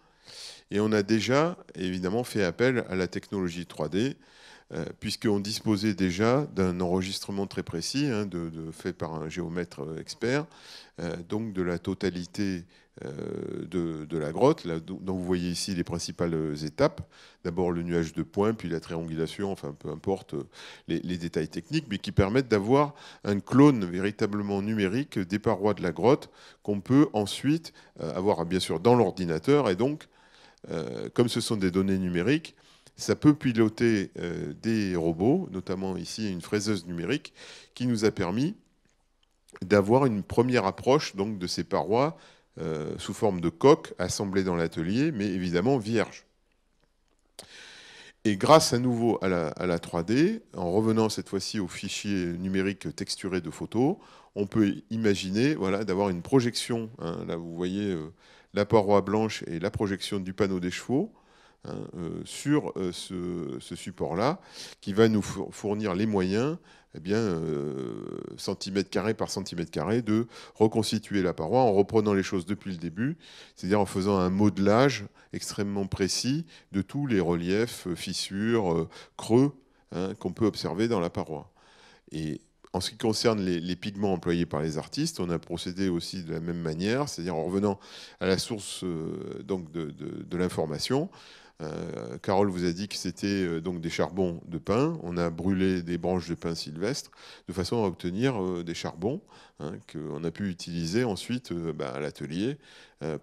Et on a déjà, évidemment, fait appel à la technologie 3D, puisqu'on disposait déjà d'un enregistrement très précis, hein, fait par un géomètre expert, donc de la totalité de la grotte, là, dont vous voyez ici les principales étapes. D'abord le nuage de points, puis la triangulation, enfin peu importe les détails techniques, mais qui permettent d'avoir un clone véritablement numérique des parois de la grotte qu'on peut ensuite avoir bien sûr dans l'ordinateur. Et donc, comme ce sont des données numériques, ça peut piloter des robots, notamment ici une fraiseuse numérique, qui nous a permis d'avoir une première approche donc, de ces parois sous forme de coques assemblées dans l'atelier, mais évidemment vierges. Et grâce à nouveau à la 3D, en revenant cette fois-ci au fichier numérique texturé de photos, on peut imaginer voilà, d'avoir une projection. Hein, là, vous voyez la paroi blanche et la projection du panneau des chevaux, hein, sur ce support-là, qui va nous fournir les moyens, eh bien, centimètre carré par centimètre carré, de reconstituer la paroi en reprenant les choses depuis le début, c'est-à-dire en faisant un modelage extrêmement précis de tous les reliefs, fissures, creux, hein, qu'on peut observer dans la paroi. Et en ce qui concerne les pigments employés par les artistes, on a procédé aussi de la même manière, c'est-à-dire en revenant à la source donc de l'information. Carole vous a dit que c'était donc des charbons de pin. On a brûlé des branches de pin sylvestre de façon à obtenir des charbons, hein, qu'on a pu utiliser ensuite à l'atelier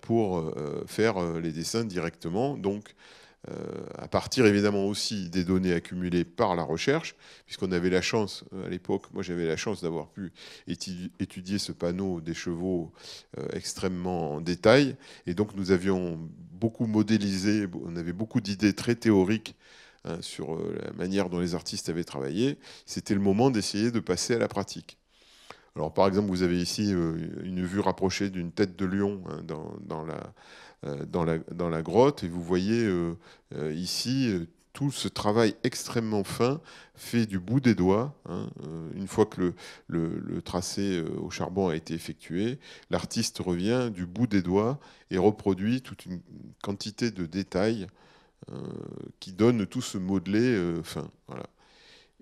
pour faire les dessins directement. Donc, à partir évidemment aussi des données accumulées par la recherche, puisqu'on avait la chance, à l'époque, moi j'avais la chance d'avoir pu étudier ce panneau des chevaux extrêmement en détail, et donc nous avions beaucoup modélisé, on avait beaucoup d'idées très théoriques, hein, sur la manière dont les artistes avaient travaillé. C'était le moment d'essayer de passer à la pratique. Alors par exemple, vous avez ici une vue rapprochée d'une tête de lion, hein, dans la grotte, et vous voyez ici tout ce travail extrêmement fin fait du bout des doigts. Hein, une fois que le tracé au charbon a été effectué, l'artiste revient du bout des doigts et reproduit toute une quantité de détails qui donnent tout ce modelé fin. Voilà.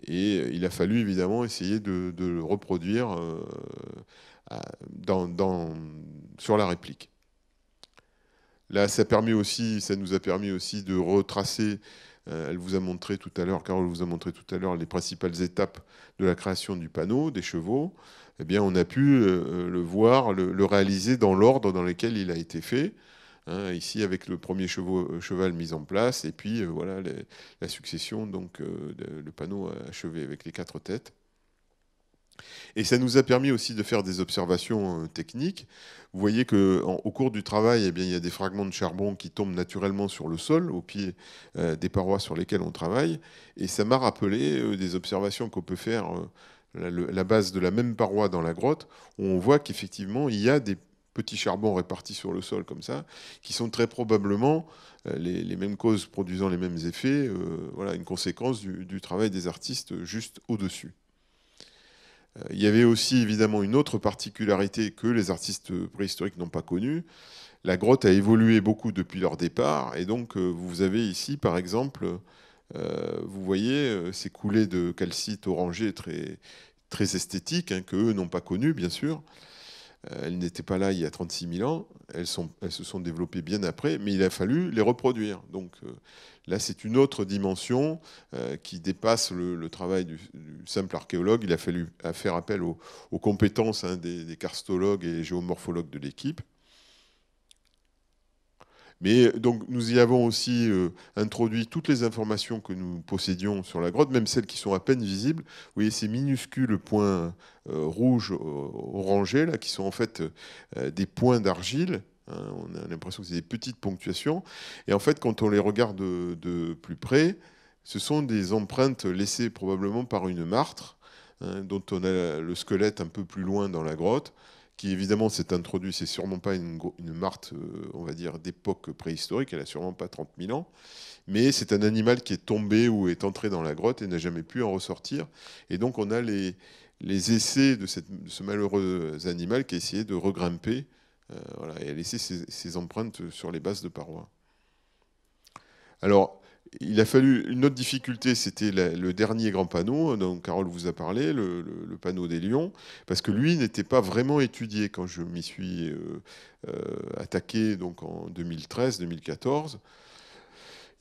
Et il a fallu évidemment essayer de le reproduire sur la réplique. Là, ça nous a permis aussi de retracer, elle vous a montré tout à l'heure, Carole vous a montré tout à l'heure les principales étapes de la création du panneau, des chevaux. Eh bien, on a pu le voir, le réaliser dans l'ordre dans lequel il a été fait. Hein, ici, avec le premier cheval mis en place, et puis voilà la succession, donc le panneau achevé avec les 4 têtes. Et ça nous a permis aussi de faire des observations techniques. Vous voyez qu'au cours du travail, eh bien, il y a des fragments de charbon qui tombent naturellement sur le sol, au pied des parois sur lesquelles on travaille. Et ça m'a rappelé des observations qu'on peut faire la base de la même paroi dans la grotte, où on voit qu'effectivement, il y a des petits charbons répartis sur le sol comme ça, qui sont très probablement les mêmes causes produisant les mêmes effets, voilà, une conséquence du travail des artistes juste au-dessus. Il y avait aussi évidemment une autre particularité que les artistes préhistoriques n'ont pas connue. La grotte a évolué beaucoup depuis leur départ, et donc vous avez ici par exemple, vous voyez ces coulées de calcite orangé très, très esthétiques, hein, qu'eux n'ont pas connues bien sûr. Elles n'étaient pas là il y a 36 000 ans, elles se sont développées bien après, mais il a fallu les reproduire. Donc là, c'est une autre dimension qui dépasse le travail du simple archéologue. Il a fallu faire appel aux compétences des karstologues et géomorphologues de l'équipe. Mais donc, nous y avons aussi introduit toutes les informations que nous possédions sur la grotte, même celles qui sont à peine visibles. Vous voyez ces minuscules points rouges orangés, là, qui sont en fait des points d'argile. Hein, on a l'impression que c'est des petites ponctuations. Et en fait, quand on les regarde de plus près, ce sont des empreintes laissées probablement par une martre, hein, dont on a le squelette un peu plus loin dans la grotte, qui évidemment s'est introduit, c'est sûrement pas une martre, on va dire, d'époque préhistorique, elle a sûrement pas 30 000 ans, mais c'est un animal qui est tombé ou est entré dans la grotte et n'a jamais pu en ressortir. Et donc on a les essais de ce malheureux animal qui a essayé de regrimper, voilà, et a laissé ses empreintes sur les bases de parois. Alors, il a fallu une autre difficulté, c'était le dernier grand panneau dont Carole vous a parlé, le panneau des lions, parce que lui n'était pas vraiment étudié quand je m'y suis attaqué donc en 2013-2014.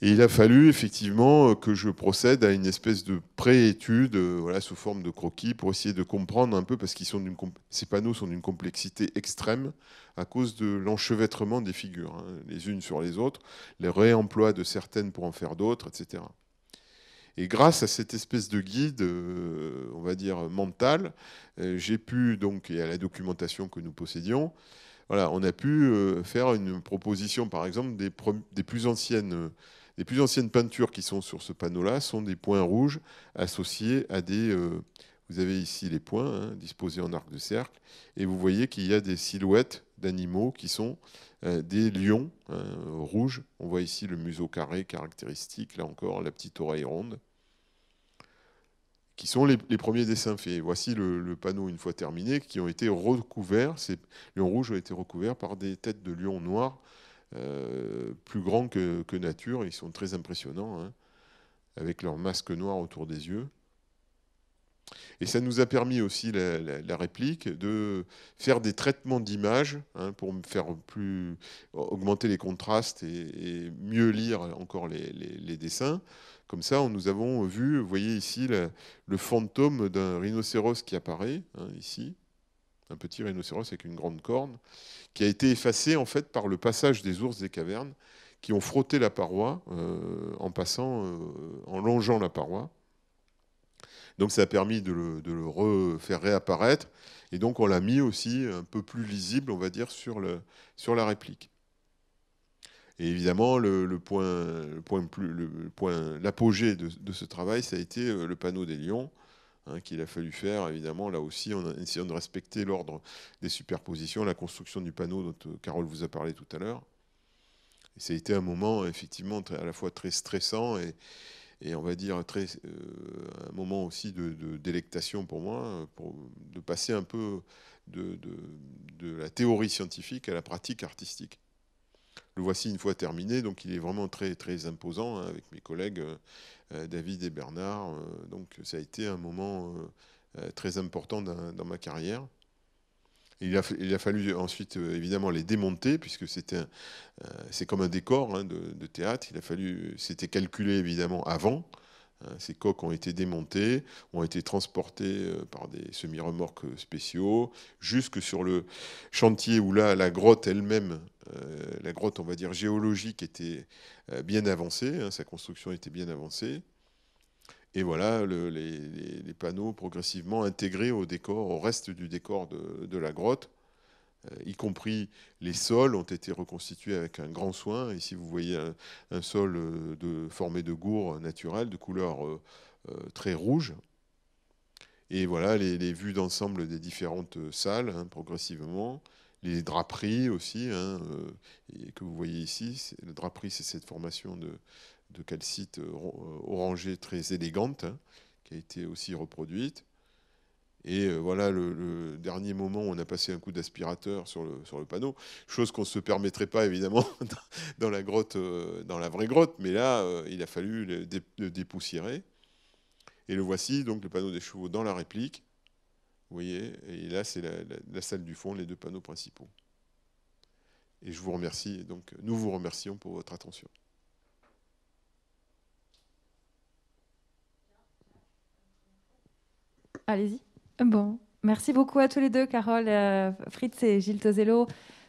Et il a fallu effectivement que je procède à une espèce de pré-étude, voilà, sous forme de croquis, pour essayer de comprendre un peu, parce que ces panneaux sont d'une complexité extrême à cause de l'enchevêtrement des figures, hein, les unes sur les autres, les réemplois de certaines pour en faire d'autres, etc. Et grâce à cette espèce de guide, on va dire mental, j'ai pu, donc, et à la documentation que nous possédions, voilà, on a pu faire une proposition, par exemple, des plus anciennes peintures qui sont sur ce panneau-là sont des points rouges associés à des... vous avez ici les points, hein, disposés en arc de cercle, et vous voyez qu'il y a des silhouettes d'animaux qui sont des lions rouges. On voit ici le museau carré caractéristique, là encore, la petite oreille ronde, qui sont les premiers dessins faits. Voici le panneau une fois terminé, qui ont été recouverts, ces lions rouges ont été recouverts par des têtes de lions noirs, plus grands que nature. Ils sont très impressionnants, hein, avec leur masque noir autour des yeux. Et ça nous a permis aussi, la réplique, de faire des traitements d'images, hein, pour faire augmenter les contrastes et mieux lire encore les dessins. Comme ça, nous avons vu, vous voyez ici, le fantôme d'un rhinocéros qui apparaît, hein, ici, un petit rhinocéros avec une grande corne, qui a été effacé en fait par le passage des ours des cavernes, qui ont frotté la paroi en longeant la paroi. Donc ça a permis de le refaire réapparaître, et donc on l'a mis aussi un peu plus lisible, on va dire, sur la réplique. Et évidemment, l'apogée de ce travail, ça a été le panneau des lions, hein, qu'il a fallu faire, évidemment, là aussi, en essayant de respecter l'ordre des superpositions, la construction du panneau dont Carole vous a parlé tout à l'heure. Et ça a été un moment, effectivement, à la fois très stressant et on va dire un moment aussi de délectation pour moi, de passer un peu de la théorie scientifique à la pratique artistique. Le voici une fois terminé, donc il est vraiment très, très imposant, hein, avec mes collègues David et Bernard. Donc ça a été un moment très important dans ma carrière. Il a fallu ensuite évidemment les démonter, puisque c'est comme un décor, hein, de théâtre. C'était calculé évidemment avant. Ces coques ont été démontées, ont été transportées par des semi-remorques spéciaux, jusque sur le chantier où là, la grotte elle-même, la grotte, on va dire, géologique, était bien avancée, hein, sa construction était bien avancée. Et voilà les panneaux progressivement intégrés au décor, au reste du décor de la grotte, y compris les sols ont été reconstitués avec un grand soin. Ici, vous voyez un sol formé de gourds naturels, de couleur très rouge. Et voilà les vues d'ensemble des différentes salles, hein, progressivement. Les draperies aussi, hein, que vous voyez ici. La draperie, c'est cette formation de calcite orangée très élégante, hein, qui a été aussi reproduite. Et voilà le dernier moment où on a passé un coup d'aspirateur sur le panneau, chose qu'on ne se permettrait pas évidemment dans la grotte, dans la vraie grotte, mais là, il a fallu le dépoussiérer. Et le voici, donc le panneau des chevaux dans la réplique. Vous voyez, et là, c'est la salle du fond, les 2 panneaux principaux. Et je vous remercie, donc nous vous remercions pour votre attention. Allez-y. Bon, merci beaucoup à tous les deux, Carole, Fritz et Gilles Tosello.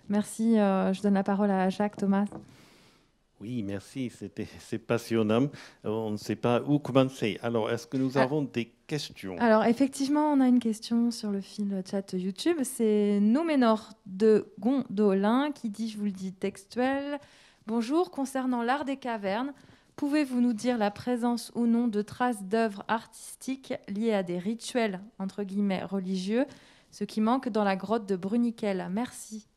Merci, je donne la parole à Jacques, Thomas. Oui, merci, c'est passionnant. On ne sait pas où commencer. Alors, est-ce que nous avons des questions? Alors, effectivement, on a une question sur le fil chat YouTube. C'est Nouménor de Gondolin qui dit, je vous le dis textuel, « Bonjour, concernant l'art des cavernes, pouvez-vous nous dire la présence ou non de traces d'œuvres artistiques liées à des rituels, entre guillemets, religieux, ce qui manque dans la grotte de Bruniquel? Merci. »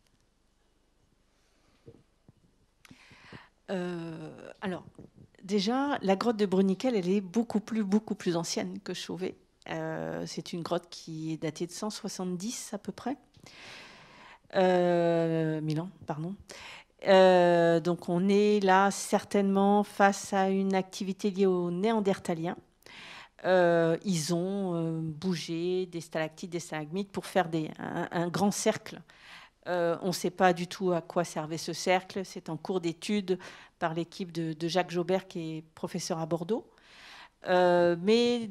Alors, déjà, la grotte de Bruniquel, elle est beaucoup plus ancienne que Chauvet. C'est une grotte qui est datée de 170 à peu près. 1000 ans, pardon. Donc, on est là certainement face à une activité liée aux Néandertaliens. Ils ont bougé des stalactites, des stalagmites pour faire un grand cercle. On ne sait pas du tout à quoi servait ce cercle. C'est en cours d'étude par l'équipe de Jacques Jaubert, qui est professeur à Bordeaux. Mais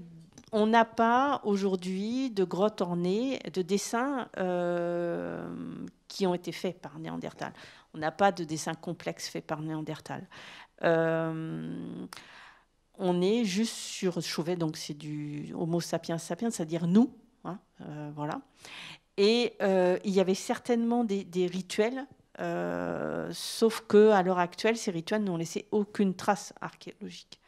on n'a pas aujourd'hui de grottes ornées, de dessins qui ont été faits par Néandertal. On n'a pas de dessins complexes faits par Néandertal. On est juste sur Chauvet, donc c'est du Homo sapiens sapiens, c'est-à-dire nous. Hein, voilà. Et il y avait certainement des rituels, sauf qu'à l'heure actuelle, ces rituels n'ont laissé aucune trace archéologique.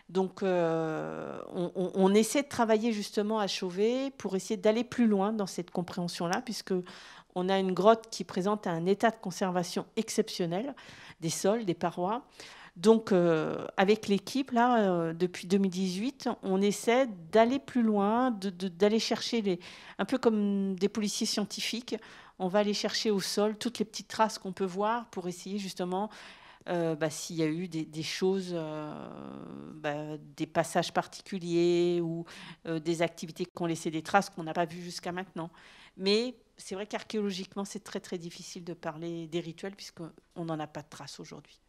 Donc, on essaie de travailler justement à Chauvet pour essayer d'aller plus loin dans cette compréhension-là, puisqu'on a une grotte qui présente un état de conservation exceptionnel, des sols, des parois. Donc, avec l'équipe, là, depuis 2018, on essaie d'aller plus loin, d'aller chercher, un peu comme des policiers scientifiques, on va aller chercher au sol toutes les petites traces qu'on peut voir pour essayer justement s'il y a eu des choses, des passages particuliers ou des activités qui ont laissé des traces qu'on n'a pas vues jusqu'à maintenant. Mais c'est vrai qu'archéologiquement, c'est très, très difficile de parler des rituels puisqu'on n'en a pas de traces aujourd'hui.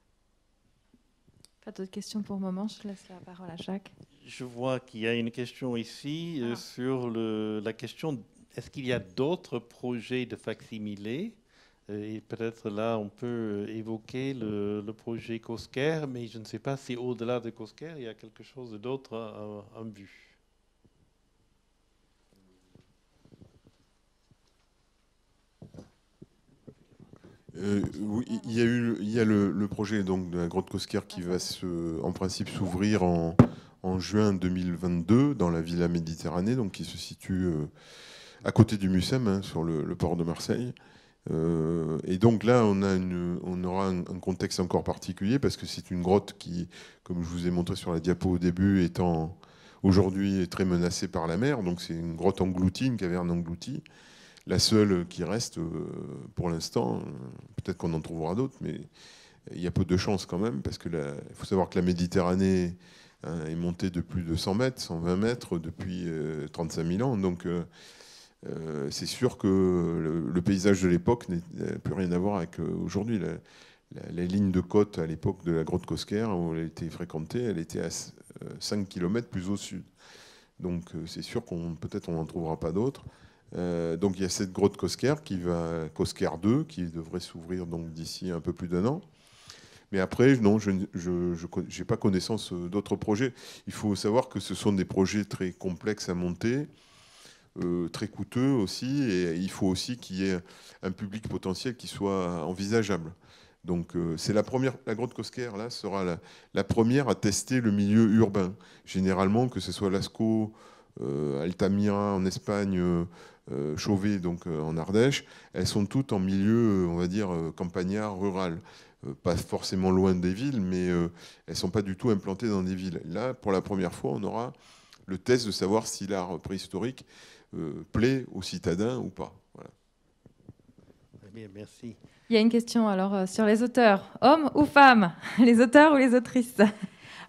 Pas d'autres questions pour le moment. Je laisse la parole à Jacques. Je vois qu'il y a une question ici sur la question, est-ce qu'il y a d'autres projets de facsimilés? Et peut-être là, on peut évoquer le projet Cosquer, mais je ne sais pas si au-delà de Cosquer, il y a quelque chose d'autre en vue. Oui, il y a le projet donc, de la grotte Cosquer qui va en principe s'ouvrir en juin 2022 dans la Villa Méditerranée, donc qui se situe à côté du Mucem, hein, sur le port de Marseille. Et donc là, on aura un contexte encore particulier parce que c'est une grotte qui, comme je vous ai montré sur la diapo au début, étant aujourd'hui très menacée par la mer. Donc c'est une grotte engloutie, une caverne engloutie. La seule qui reste pour l'instant, peut-être qu'on en trouvera d'autres, mais il y a peu de chance quand même, parce qu'il faut savoir que la Méditerranée est montée de plus de 100 mètres, 120 mètres depuis 35 000 ans. Donc c'est sûr que le paysage de l'époque n'a plus rien à voir avec aujourd'hui. La ligne de côte à l'époque de la grotte Cosquer, où elle était fréquentée, elle était à 5 km plus au sud. Donc c'est sûr peut-être on n'en trouvera pas d'autres. Donc il y a cette grotte Cosquer Cosquer 2 qui devrait s'ouvrir donc d'ici un peu plus d'1 an. Mais après, non, je n'ai pas connaissance d'autres projets. Il faut savoir que ce sont des projets très complexes à monter, très coûteux aussi, et il faut aussi qu'il y ait un public potentiel qui soit envisageable. Donc c'est la grotte Cosquer, là, sera la première à tester le milieu urbain. Généralement, que ce soit Lascaux, Altamira en Espagne, Chauvet donc en Ardèche, elles sont toutes en milieu, on va dire, campagnard, rural. Pas forcément loin des villes, mais elles ne sont pas du tout implantées dans des villes. Là, pour la première fois, on aura le test de savoir si l'art préhistorique plaît aux citadins ou pas. Voilà. Très bien, merci. Il y a une question alors sur les auteurs. Hommes ou femmes? Les auteurs ou les autrices?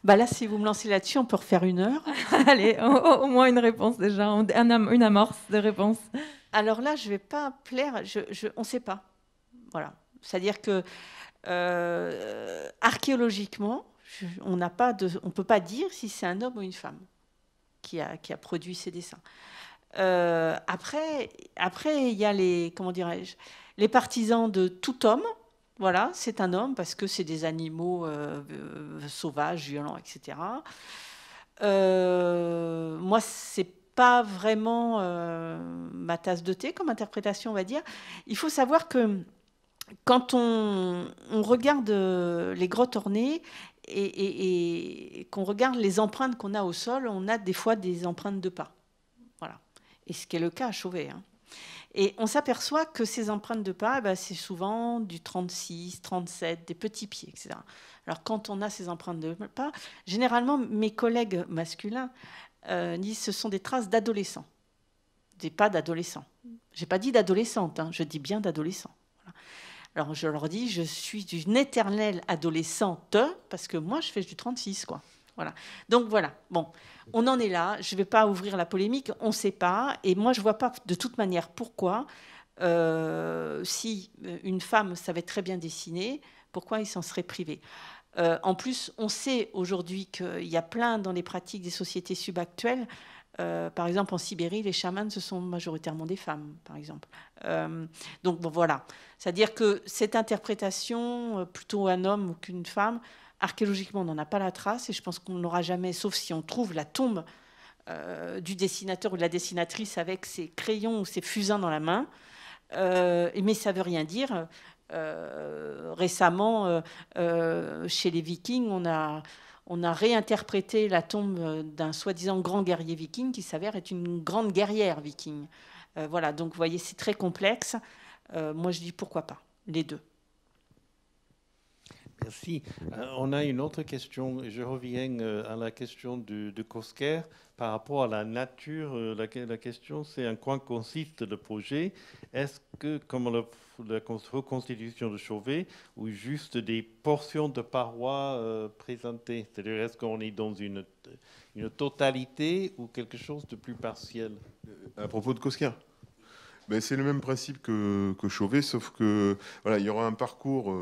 Bah là, si vous me lancez là-dessus, on peut refaire 1 heure. Allez, au moins une réponse déjà, une amorce de réponse. Alors là, je ne vais pas plaire, on ne sait pas. Voilà. C'est-à-dire que archéologiquement, on ne peut pas dire si c'est un homme ou une femme qui a produit ces dessins. Après, il y a les partisans de tout homme. Voilà, c'est un homme parce que c'est des animaux sauvages, violents, etc. Moi, c'est pas vraiment ma tasse de thé comme interprétation, on va dire. Il faut savoir que quand on regarde les grottes ornées et qu'on regarde les empreintes qu'on a au sol, on a des fois des empreintes de pas. Voilà. Et ce qui est le cas à Chauvet. Hein. Et on s'aperçoit que ces empreintes de pas, c'est souvent du 36, 37, des petits pieds, etc. Alors quand on a ces empreintes de pas, généralement mes collègues masculins disent que ce sont des traces d'adolescents, des pas d'adolescents. Je n'ai pas dit d'adolescente, hein, je dis bien d'adolescents. Voilà. Alors je leur dis, je suis une éternelle adolescente parce que moi je fais du 36, quoi. Voilà. Donc voilà, bon, on en est là, je ne vais pas ouvrir la polémique, on ne sait pas, et moi je ne vois pas de toute manière pourquoi, si une femme savait très bien dessiner, pourquoi il s'en serait privé. En plus, on sait aujourd'hui qu'il y a plein dans les pratiques des sociétés subactuelles, par exemple en Sibérie, les chamans, ce sont majoritairement des femmes, par exemple. Donc bon, voilà, c'est-à-dire que cette interprétation, plutôt un homme qu'une femme, archéologiquement, on n'en a pas la trace et je pense qu'on ne l'aura jamais, sauf si on trouve la tombe du dessinateur ou de la dessinatrice avec ses crayons ou ses fusains dans la main. Mais ça ne veut rien dire. Récemment, chez les Vikings, on a réinterprété la tombe d'un soi-disant grand guerrier viking qui s'avère être une grande guerrière viking. Voilà, donc vous voyez, c'est très complexe. Moi, je dis pourquoi pas, les deux. Merci. On a une autre question. Je reviens à la question de Cosquer par rapport à la nature. La question, c'est en quoi consiste le projet. Est-ce que, comme la reconstitution de Chauvet, ou juste des portions de parois présentées? C'est-à-dire, est-ce qu'on est dans une totalité ou quelque chose de plus partiel? À propos de Cosquer, c'est le même principe que Chauvet, sauf que voilà, il y aura un parcours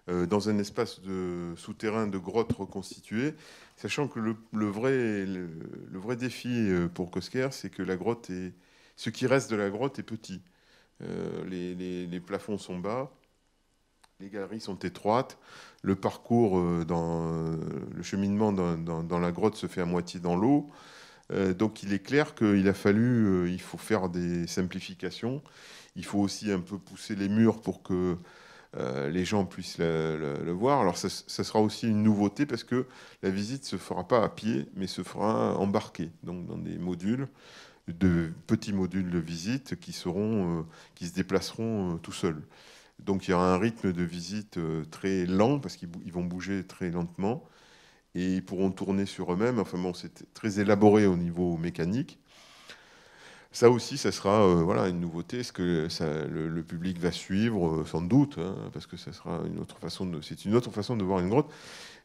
dans un espace de souterrain de grotte reconstituée, sachant que le vrai défi pour Cosquer, c'est que la grotte ce qui reste de la grotte est petit. Les plafonds sont bas, les galeries sont étroites, le parcours le cheminement dans la grotte se fait à moitié dans l'eau. Donc il est clair qu'il faut faire des simplifications. Il faut aussi un peu pousser les murs pour que les gens puissent le voir. Alors ça sera aussi une nouveauté parce que la visite se fera pas à pied, mais se fera embarquée, donc dans des modules, petits modules de visite qui se déplaceront tout seuls. Donc il y aura un rythme de visite très lent parce qu'ils vont bouger très lentement et ils pourront tourner sur eux-mêmes. Enfin bon, c'est très élaboré au niveau mécanique. Ça aussi, ça sera une nouveauté. Est-ce que le public va suivre? Sans doute, hein, parce que ça sera c'est une autre façon de voir une grotte.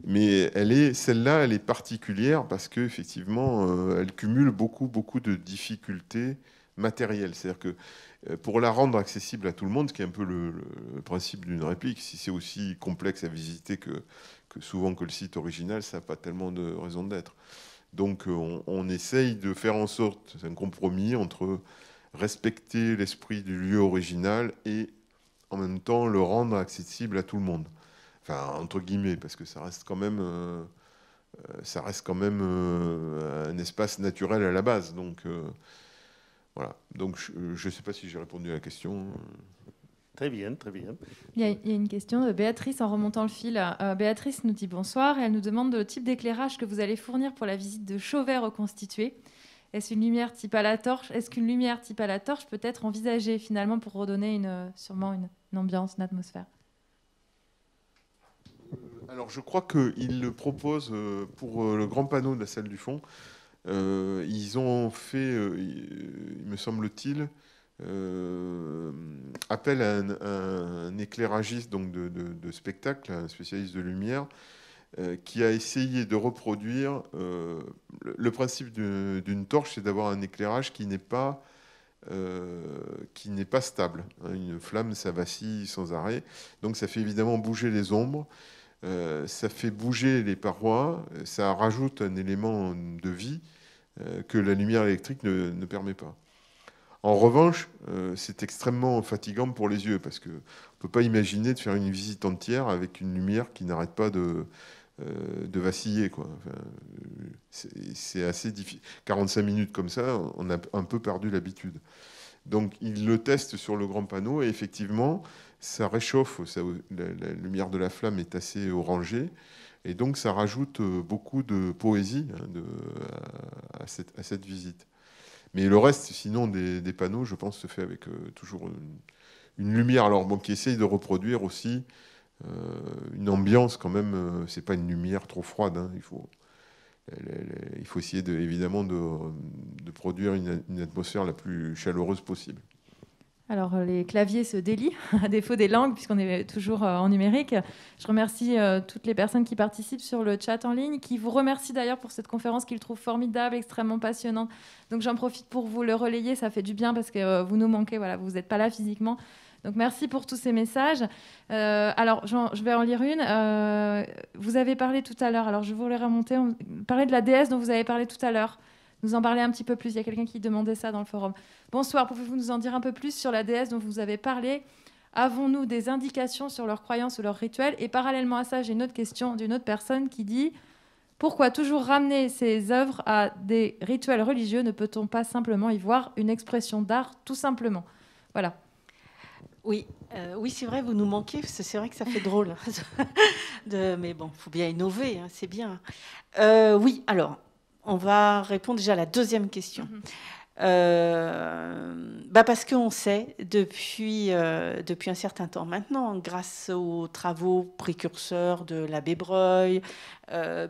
Mais celle-là, elle est particulière parce qu'effectivement, elle cumule beaucoup de difficultés matérielles. C'est-à-dire que pour la rendre accessible à tout le monde, ce qui est un peu le principe d'une réplique, si c'est aussi complexe à visiter que souvent que le site original, ça n'a pas tellement de raison d'être. Donc on essaye de faire en sorte, c'est un compromis entre respecter l'esprit du lieu original et en même temps le rendre accessible à tout le monde. Enfin, entre guillemets, parce que ça reste quand même un espace naturel à la base. Donc, voilà. Donc, je ne sais pas si j'ai répondu à la question. Très bien, très bien. Il y a une question de Béatrice en remontant le fil. Béatrice nous dit bonsoir et elle nous demande le type d'éclairage que vous allez fournir pour la visite de Chauvet reconstitué. Est-ce qu'une lumière type à la torche peut être envisagée finalement pour redonner sûrement une ambiance, une atmosphère? Alors, je crois qu'ils le proposent pour le grand panneau de la salle du fond. Ils ont fait, il me semble-t-il, appel à un éclairagiste donc de spectacle, un spécialiste de lumière, qui a essayé de reproduire le principe d'une torche, c'est d'avoir un éclairage qui n'est pas stable. Une flamme, ça vacille sans arrêt, donc ça fait évidemment bouger les ombres, ça fait bouger les parois, ça rajoute un élément de vie que la lumière électrique ne permet pas. En revanche, c'est extrêmement fatigant pour les yeux, parce qu'on ne peut pas imaginer de faire une visite entière avec une lumière qui n'arrête pas de vaciller, quoi. Enfin, c'est assez difficile. 45 minutes comme ça, on a un peu perdu l'habitude. Donc, ils le testent sur le grand panneau, et effectivement, ça réchauffe. La lumière de la flamme est assez orangée, et donc ça rajoute beaucoup de poésie à cette visite. Mais le reste, sinon, des panneaux, je pense, se fait avec toujours une lumière, alors bon, qui essaye de reproduire aussi une ambiance quand même. C'est pas une lumière trop froide. Hein, il faut essayer évidemment de produire une atmosphère la plus chaleureuse possible. Alors, les claviers se délient, à défaut des langues, puisqu'on est toujours en numérique. Je remercie toutes les personnes qui participent sur le chat en ligne, qui vous remercient d'ailleurs pour cette conférence qu'ils trouvent formidable, extrêmement passionnante. Donc, j'en profite pour vous le relayer. Ça fait du bien parce que vous nous manquez. Voilà, vous n'êtes pas là physiquement. Donc, merci pour tous ces messages. Alors, je vais en lire une. Vous avez parlé tout à l'heure, alors je voulais remonter, parler de la déesse dont vous avez parlé tout à l'heure. Nous en parler un petit peu plus. Il y a quelqu'un qui demandait ça dans le forum. Bonsoir, pouvez-vous nous en dire un peu plus sur la déesse dont vous avez parlé? Avons-nous des indications sur leurs croyances ou leurs rituels? Et parallèlement à ça, j'ai une autre question d'une autre personne qui dit: pourquoi toujours ramener ces œuvres à des rituels religieux? Ne peut-on pas simplement y voir une expression d'art, tout simplement? Voilà. Oui, c'est vrai, vous nous manquez, parce que c'est vrai que ça fait drôle. Mais bon, il faut bien innover, hein, c'est bien. Oui, alors, on va répondre déjà à la deuxième question. Parce qu'on sait depuis un certain temps maintenant, grâce aux travaux précurseurs de l'abbé Breuil,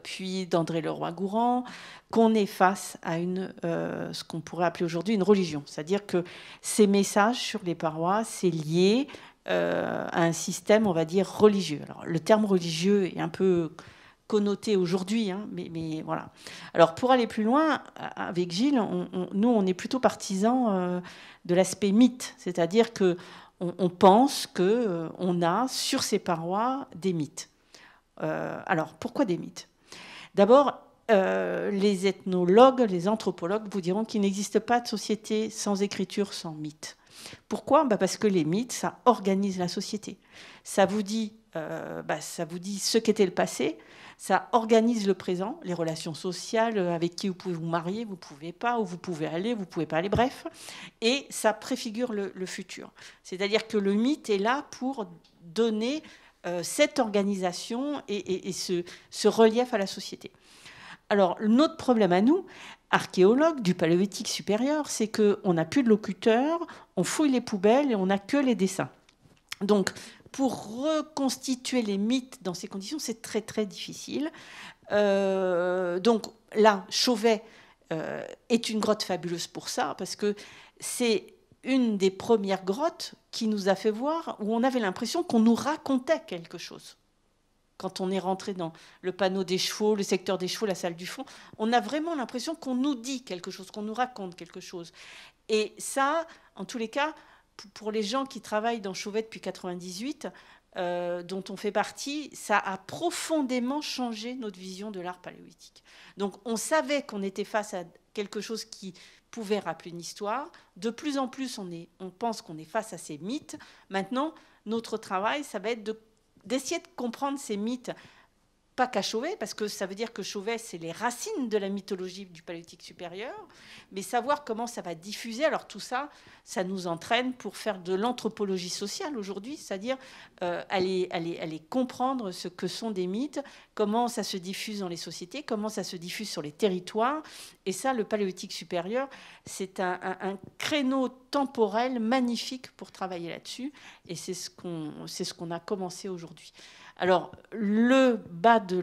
puis d'André Leroi-Gourhan, qu'on est face à ce qu'on pourrait appeler aujourd'hui une religion. C'est-à-dire que ces messages sur les parois, c'est lié à un système, on va dire, religieux. Alors, le terme religieux est un peu connoté aujourd'hui, hein, mais voilà. Alors, pour aller plus loin, avec Gilles, nous, on est plutôt partisans de l'aspect mythe, c'est-à-dire qu'on pense qu'on a sur ces parois des mythes. Alors, pourquoi des mythes? D'abord, les ethnologues, les anthropologues vous diront qu'il n'existe pas de société sans écriture, sans mythe. Pourquoi? Parce que les mythes, ça organise la société. Ça vous dit ce qu'était le passé, ça organise le présent, les relations sociales, avec qui vous pouvez vous marier, vous ne pouvez pas, où vous pouvez aller, vous ne pouvez pas aller, bref. Et ça préfigure le futur. C'est-à-dire que le mythe est là pour donner cette organisation et ce relief à la société. Alors, notre problème à nous, archéologues du Paléolithique supérieur, c'est qu'on n'a plus de locuteurs, on fouille les poubelles et on n'a que les dessins. Donc, pour reconstituer les mythes dans ces conditions, c'est très, très difficile. Donc là, Chauvet est une grotte fabuleuse pour ça, parce que c'est une des premières grottes qui nous a fait voir, où on avait l'impression qu'on nous racontait quelque chose. Quand on est rentré dans le panneau des chevaux, le secteur des chevaux, la salle du fond, on a vraiment l'impression qu'on nous dit quelque chose, qu'on nous raconte quelque chose. Et ça, en tous les cas, pour les gens qui travaillent dans Chauvet depuis 1998, dont on fait partie, ça a profondément changé notre vision de l'art paléolithique. Donc on savait qu'on était face à quelque chose qui pouvait rappeler une histoire. De plus en plus, on pense qu'on est face à ces mythes. Maintenant, notre travail, ça va être d'essayer de comprendre ces mythes, pas qu'à Chauvet, parce que ça veut dire que Chauvet, c'est les racines de la mythologie du Paléolithique supérieur, mais savoir comment ça va diffuser. Alors tout ça, ça nous entraîne pour faire de l'anthropologie sociale aujourd'hui, c'est-à-dire aller comprendre ce que sont des mythes, comment ça se diffuse dans les sociétés, comment ça se diffuse sur les territoires. Et ça, le Paléolithique supérieur, c'est un créneau temporel magnifique pour travailler là-dessus, et c'est ce qu'on a commencé aujourd'hui. Alors, le bas de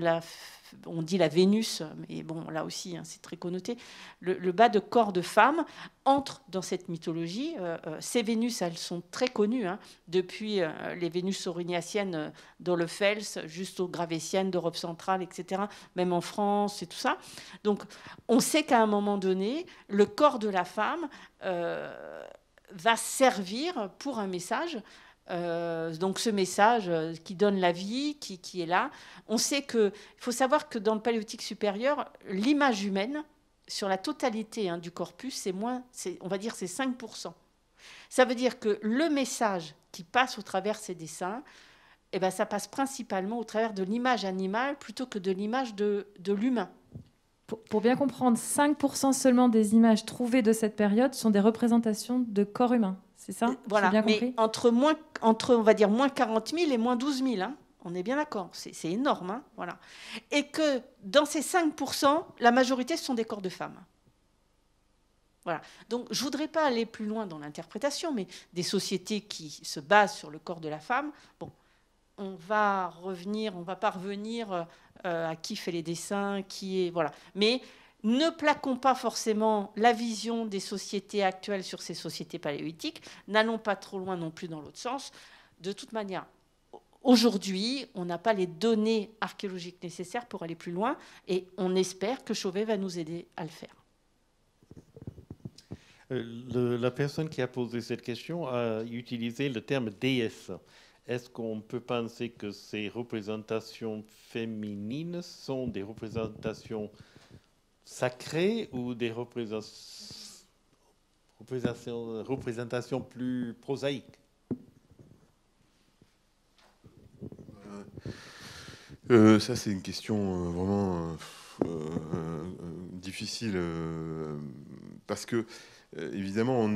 on dit la Vénus, mais bon, là aussi, hein, c'est très connoté, le bas de corps de femme entre dans cette mythologie. Ces Vénus, elles sont très connues, hein, depuis les Vénus aurignaciennes d'Ohlefels jusqu'aux Gravétiennes d'Europe centrale, etc., même en France et tout ça. Donc, on sait qu'à un moment donné, le corps de la femme va servir pour un message. Donc ce message qui donne la vie, qui est là. On sait que, il faut savoir que dans le Paléolithique supérieur, l'image humaine sur la totalité, hein, du corpus, on va dire c'est 5%. Ça veut dire que le message qui passe au travers ces dessins, eh ben, ça passe principalement au travers de l'image animale plutôt que de l'image de l'humain. Pour bien comprendre, 5% seulement des images trouvées de cette période sont des représentations de corps humains. C'est ça? Voilà, bien mais compris entre, on va dire, moins 40 000 et moins 12 000, hein. On est bien d'accord, c'est énorme, hein, voilà. Et que dans ces 5%, la majorité, ce sont des corps de femmes. Voilà. Donc, je ne voudrais pas aller plus loin dans l'interprétation, mais des sociétés qui se basent sur le corps de la femme, bon, on va pas revenir à qui fait les dessins, qui est... Voilà. Mais... ne plaquons pas forcément la vision des sociétés actuelles sur ces sociétés paléolithiques. N'allons pas trop loin non plus dans l'autre sens. De toute manière, aujourd'hui, on n'a pas les données archéologiques nécessaires pour aller plus loin. Et on espère que Chauvet va nous aider à le faire. La personne qui a posé cette question a utilisé le terme déesse. Est-ce qu'on peut penser que ces représentations féminines sont des représentations sacrées ou des représentations plus prosaïques? Ça, c'est une question vraiment difficile parce que, évidemment,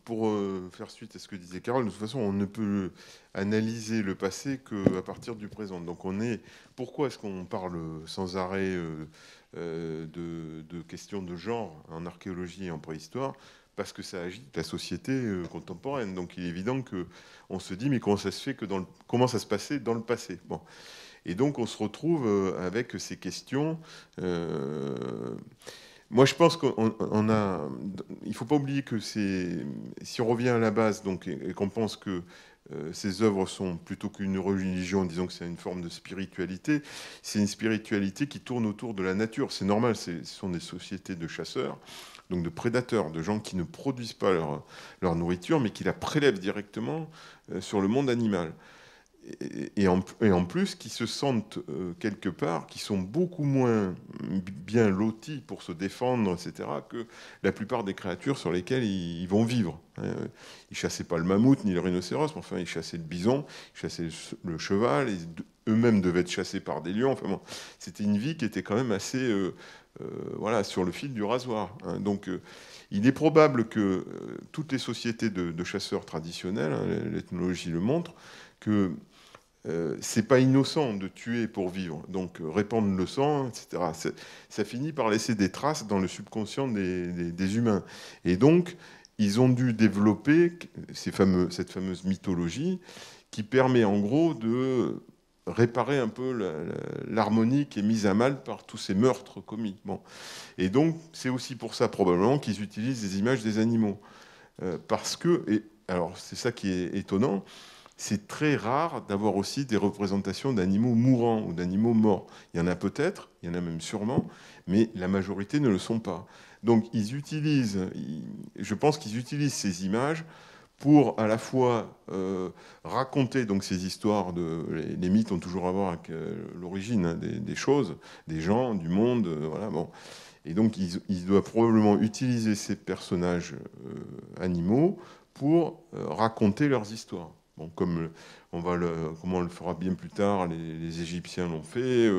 pour faire suite à ce que disait Carole, de toute façon, on ne peut analyser le passé qu'à partir du présent. Donc, pourquoi est-ce qu'on parle sans arrêt de questions de genre en archéologie et en préhistoire? Parce que ça agite la société contemporaine. Donc, il est évident qu'on se dit, mais comment ça se fait comment ça se passait dans le passé? Bon. Et donc, on se retrouve avec ces questions. Moi, je pense qu'il ne faut pas oublier que si on revient à la base donc, et qu'on pense que ces œuvres sont plutôt qu'une religion, disons que c'est une forme de spiritualité, c'est une spiritualité qui tourne autour de la nature. C'est normal, ce sont des sociétés de chasseurs, donc de prédateurs, de gens qui ne produisent pas leur nourriture, mais qui la prélèvent directement sur le monde animal. Et en plus, qui se sentent quelque part, qui sont beaucoup moins bien lotis pour se défendre, etc., que la plupart des créatures sur lesquelles ils vont vivre. Ils chassaient pas le mammouth ni le rhinocéros, mais enfin, ils chassaient le bison, ils chassaient le cheval, eux-mêmes devaient être chassés par des lions. Enfin bon, c'était une vie qui était quand même assez voilà, sur le fil du rasoir. Hein. Donc, il est probable que toutes les sociétés de chasseurs traditionnels, hein, l'ethnologie le montre, que c'est pas innocent de tuer pour vivre. Donc répandre le sang, etc. Ça finit par laisser des traces dans le subconscient des humains. Et donc, ils ont dû développer cette fameuse mythologie qui permet en gros de réparer un peu l'harmonie qui est mise à mal par tous ces meurtres commis. Bon. Et donc, c'est aussi pour ça probablement qu'ils utilisent des images des animaux. Parce que, et alors c'est ça qui est étonnant, c'est très rare d'avoir aussi des représentations d'animaux mourants ou d'animaux morts. Il y en a peut-être, il y en a même sûrement, mais la majorité ne le sont pas. Donc je pense qu'ils utilisent ces images pour à la fois raconter donc ces histoires les mythes ont toujours à voir avec l'origine, hein, des choses, des gens, du monde, voilà, bon. Et donc ils doivent probablement utiliser ces personnages animaux pour raconter leurs histoires. Bon, comme on le fera bien plus tard, les Égyptiens l'ont fait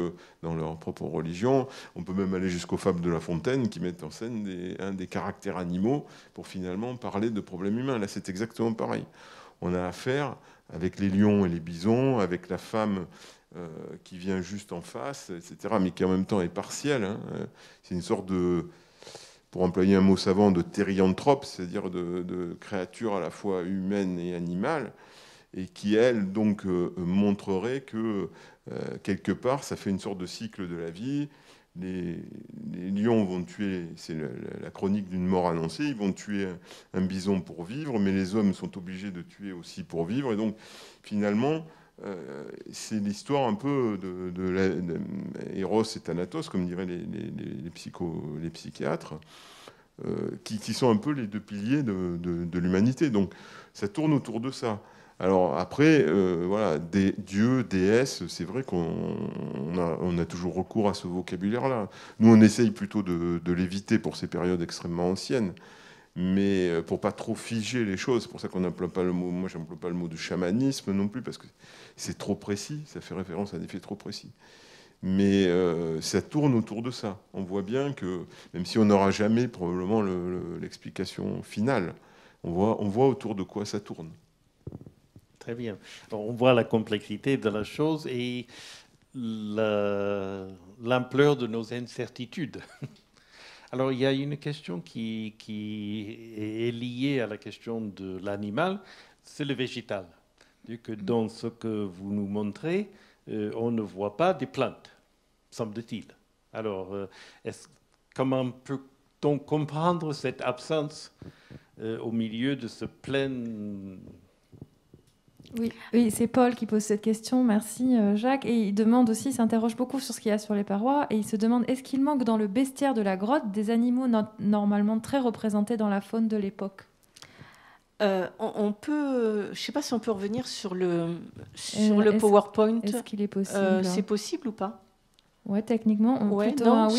dans leur propre religion. On peut même aller jusqu'aux fables de La Fontaine qui mettent en scène un des caractères animaux pour finalement parler de problèmes humains. Là, c'est exactement pareil. On a affaire avec les lions et les bisons, avec la femme qui vient juste en face, etc., mais qui en même temps est partielle. Hein. C'est une sorte de, pour employer un mot savant, de thérianthrope, c'est-à-dire de créature à la fois humaine et animale, et qui, elle, donc, montrerait que, quelque part, ça fait une sorte de cycle de la vie. Les lions vont tuer, c'est la chronique d'une mort annoncée, ils vont tuer un bison pour vivre, mais les hommes sont obligés de tuer aussi pour vivre. Et donc, finalement, c'est l'histoire un peu de Eros et Thanatos, comme diraient les psychiatres, qui sont un peu les deux piliers de l'humanité. Donc, ça tourne autour de ça. Alors après, voilà, des dieux, déesses, c'est vrai qu'on a toujours recours à ce vocabulaire-là. Nous, on essaye plutôt de l'éviter pour ces périodes extrêmement anciennes, mais pour pas trop figer les choses. C'est pour ça qu'on n'emploie pas le mot. Moi, j'emploie pas le mot de chamanisme non plus parce que c'est trop précis. Ça fait référence à des faits trop précis. Mais ça tourne autour de ça. On voit bien que même si on n'aura jamais probablement l'explication finale, on voit autour de quoi ça tourne. Très bien. On voit la complexité de la chose et l'ampleur de nos incertitudes. Alors, il y a une question qui est liée à la question de l'animal, c'est le végétal. C'est-à-dire que dans ce que vous nous montrez, on ne voit pas des plantes, semble-t-il. Alors, comment peut-on comprendre cette absence au milieu de ce plein... Oui, c'est Paul qui pose cette question. Merci Jacques. Et il demande aussi, il s'interroge beaucoup sur ce qu'il y a sur les parois. Et il se demande, est-ce qu'il manque dans le bestiaire de la grotte des animaux normalement très représentés dans la faune de l'époque ? On peut, je ne sais pas si on peut revenir sur le PowerPoint. Est-ce qu'il est possible ? C'est possible ou pas ? Ouais, techniquement, oui,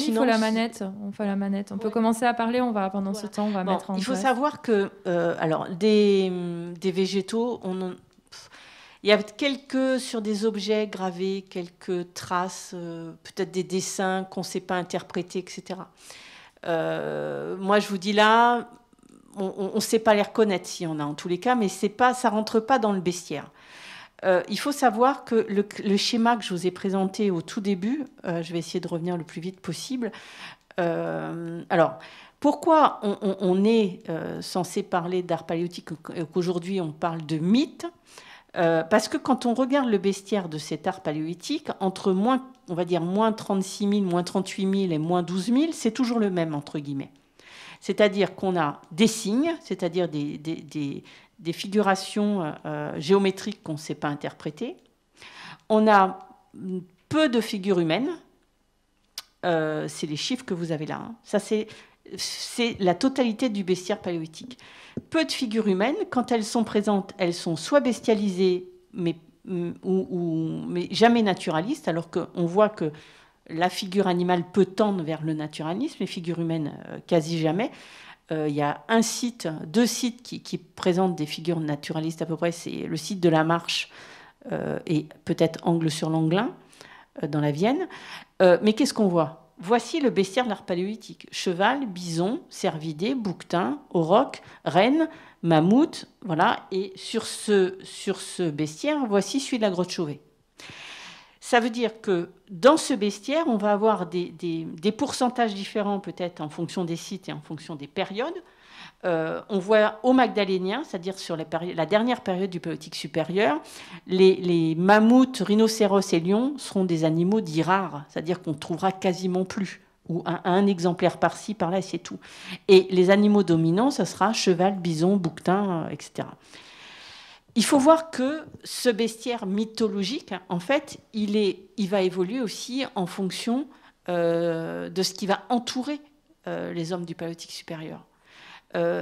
il faut la manette. On fait la manette. On peut commencer à parler. Pendant ce temps, on va mettre en place. Il faut savoir que, alors, des végétaux, il y a sur des objets gravés, quelques traces, peut-être des dessins qu'on ne sait pas interpréter, etc. Moi, je vous dis là, on ne sait pas les reconnaître s'il y en a en tous les cas, mais ça ne rentre pas dans le bestiaire. Il faut savoir que le schéma que je vous ai présenté au tout début, je vais essayer de revenir le plus vite possible. Alors, pourquoi on est censé parler d'art paléolithique et qu'aujourd'hui on parle de mythe ? Parce que quand on regarde le bestiaire de cet art paléolithique, entre on va dire moins 36 000, moins 38 000 et moins 12 000, c'est toujours le même, entre guillemets. C'est-à-dire qu'on a des signes, c'est-à-dire des figurations géométriques qu'on ne sait pas interpréter. On a peu de figures humaines. C'est les chiffres que vous avez là. Hein. Ça, c'est la totalité du bestiaire paléolithique. Peu de figures humaines, quand elles sont présentes, elles sont soit bestialisées, mais jamais naturalistes, alors qu'on voit que la figure animale peut tendre vers le naturalisme, les figures humaines, quasi jamais. Il y a deux sites qui présentent des figures naturalistes à peu près. C'est le site de la Marche et peut-être Angle-sur-Langlin, dans la Vienne. Mais qu'est-ce qu'on voit ? Voici le bestiaire de l'art paléolithique. Cheval, bison, cervidé, bouquetin, auroch, renne, mammouth. Voilà. Et sur ce bestiaire, voici celui de la grotte Chauvet. Ça veut dire que dans ce bestiaire, on va avoir des pourcentages différents peut-être en fonction des sites et en fonction des périodes. On voit au Magdalénien, c'est-à-dire sur la dernière période du Paléolithique supérieur, les mammouths, rhinocéros et lions seront des animaux dits rares, c'est-à-dire qu'on ne trouvera quasiment plus, ou un exemplaire par-ci, par-là, et c'est tout. Et les animaux dominants, ça sera cheval, bison, bouquetin, etc. Il faut voir que ce bestiaire mythologique, en fait, il va évoluer aussi en fonction de ce qui va entourer les hommes du Paléolithique supérieur.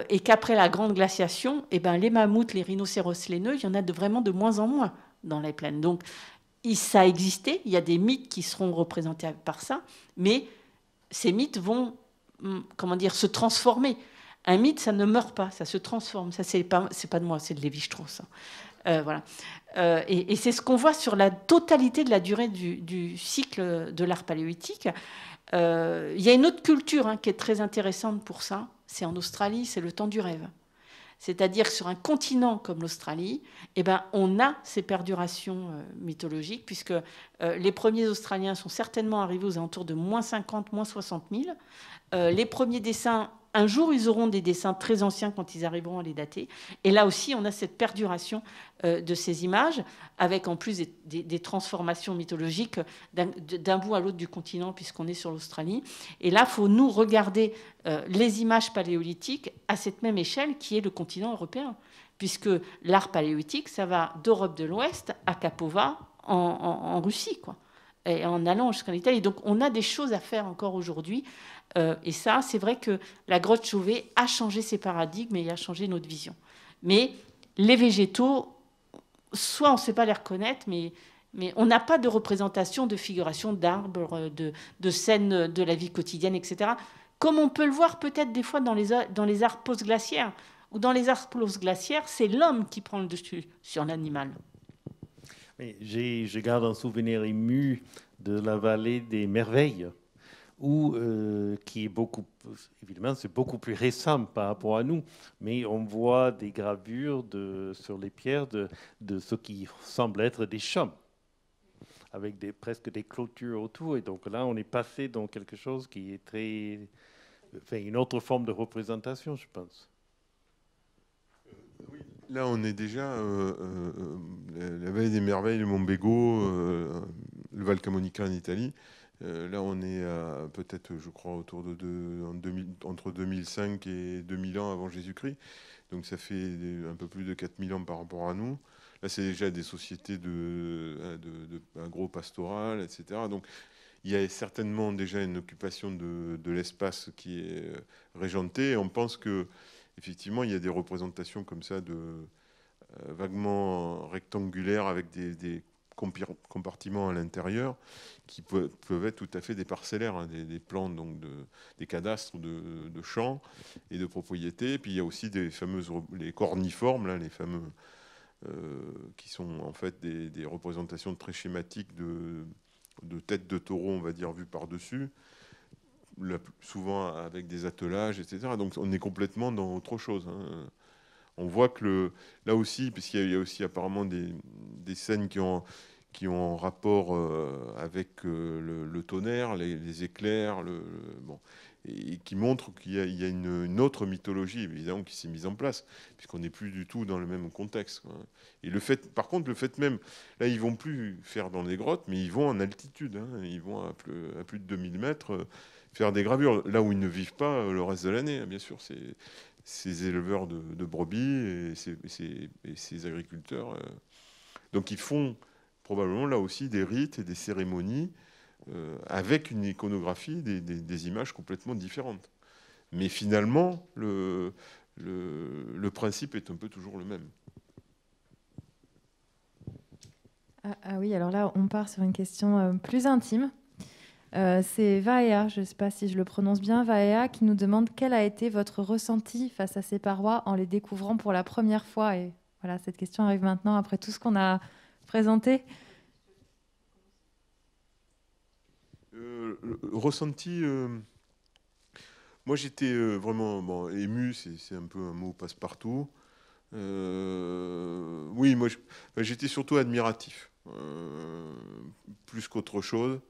Et qu'après la grande glaciation, les mammouths, les rhinocéros laineux, il y en a vraiment de moins en moins dans les plaines. Donc, ça a existé, il y a des mythes qui seront représentés par ça, mais ces mythes vont, se transformer. Un mythe, ça ne meurt pas, ça se transforme. Ça, c'est pas de moi, c'est de Lévi-Strauss. Voilà. Et c'est ce qu'on voit sur la totalité de la durée du cycle de l'art paléolithique. Il y a une autre culture qui est très intéressante pour ça, c'est en Australie, c'est le temps du rêve. C'est-à-dire que sur un continent comme l'Australie, on a ces perdurations mythologiques, puisque les premiers Australiens sont certainement arrivés aux alentours de moins 50, moins 60 000. Les premiers dessins, un jour, ils auront des dessins très anciens quand ils arriveront à les dater. Et là aussi, on a cette perduration de ces images, avec en plus des transformations mythologiques d'un bout à l'autre du continent, puisqu'on est sur l'Australie. Et là, il faut nous regarder les images paléolithiques à cette même échelle qui est le continent européen, puisque l'art paléolithique, ça va d'Europe de l'Ouest à Kapova en Russie, quoi, et en allant jusqu'en Italie. Donc on a des choses à faire encore aujourd'hui. Et ça, c'est vrai que la grotte Chauvet a changé ses paradigmes et a changé notre vision. Mais les végétaux, soit on ne sait pas les reconnaître, mais on n'a pas de représentation de figuration d'arbres, de scènes de la vie quotidienne, etc. Comme on peut le voir peut-être des fois dans les arts post-glaciaires. Ou dans les arts post-glaciaires, c'est l'homme qui prend le dessus sur l'animal. Je garde un souvenir ému de la vallée des merveilles, qui est évidemment, c'est beaucoup plus récent par rapport à nous, mais on voit des gravures sur les pierres de ce qui semble être des champs, avec presque des clôtures autour. Et donc là, on est passé dans quelque chose qui est une autre forme de représentation, je pense. Là, on est déjà la vallée des merveilles, le Mont Bégo, le Val Camonica en Italie. Là, on est peut-être, je crois, entre 2005 et 2000 ans avant Jésus-Christ. Donc, ça fait un peu plus de 4000 ans par rapport à nous. Là, c'est déjà des sociétés agro-pastorales, etc. Donc, il y a certainement déjà une occupation de l'espace qui est régentée. Et on pense que effectivement, il y a des représentations comme ça vaguement rectangulaires avec des compartiments à l'intérieur qui peuvent être tout à fait des parcellaires, des plans, donc des cadastres de champs et de propriétés. Et puis il y a aussi les corniformes, là, les fameux qui sont en fait des représentations très schématiques de têtes de taureau, on va dire, vues par-dessus. Souvent avec des attelages, etc. Donc on est complètement dans autre chose. On voit que là aussi, puisqu'il y a aussi apparemment des scènes qui ont rapport avec le tonnerre, les éclairs, et qui montrent qu'il y a une autre mythologie, évidemment, qui s'est mise en place, puisqu'on n'est plus du tout dans le même contexte, quoi. Et par contre, le fait même, là, ils vont plus faire dans les grottes, mais ils vont en altitude. Ils vont à plus de 2000 mètres faire des gravures, là où ils ne vivent pas le reste de l'année, bien sûr. C'est ces éleveurs de brebis et ces agriculteurs. Donc ils font probablement là aussi des rites et des cérémonies avec une iconographie, des images complètement différentes. Mais finalement, le principe est un peu toujours le même. Ah oui, alors là, on part sur une question plus intime. C'est Vaea, je ne sais pas si je le prononce bien, Vaea, qui nous demande quel a été votre ressenti face à ces parois en les découvrant pour la première fois. Et voilà, cette question arrive maintenant après tout ce qu'on a présenté. Ressenti, moi j'étais vraiment ému, c'est un peu un mot passe-partout. Oui, moi j'étais surtout admiratif, plus qu'autre chose.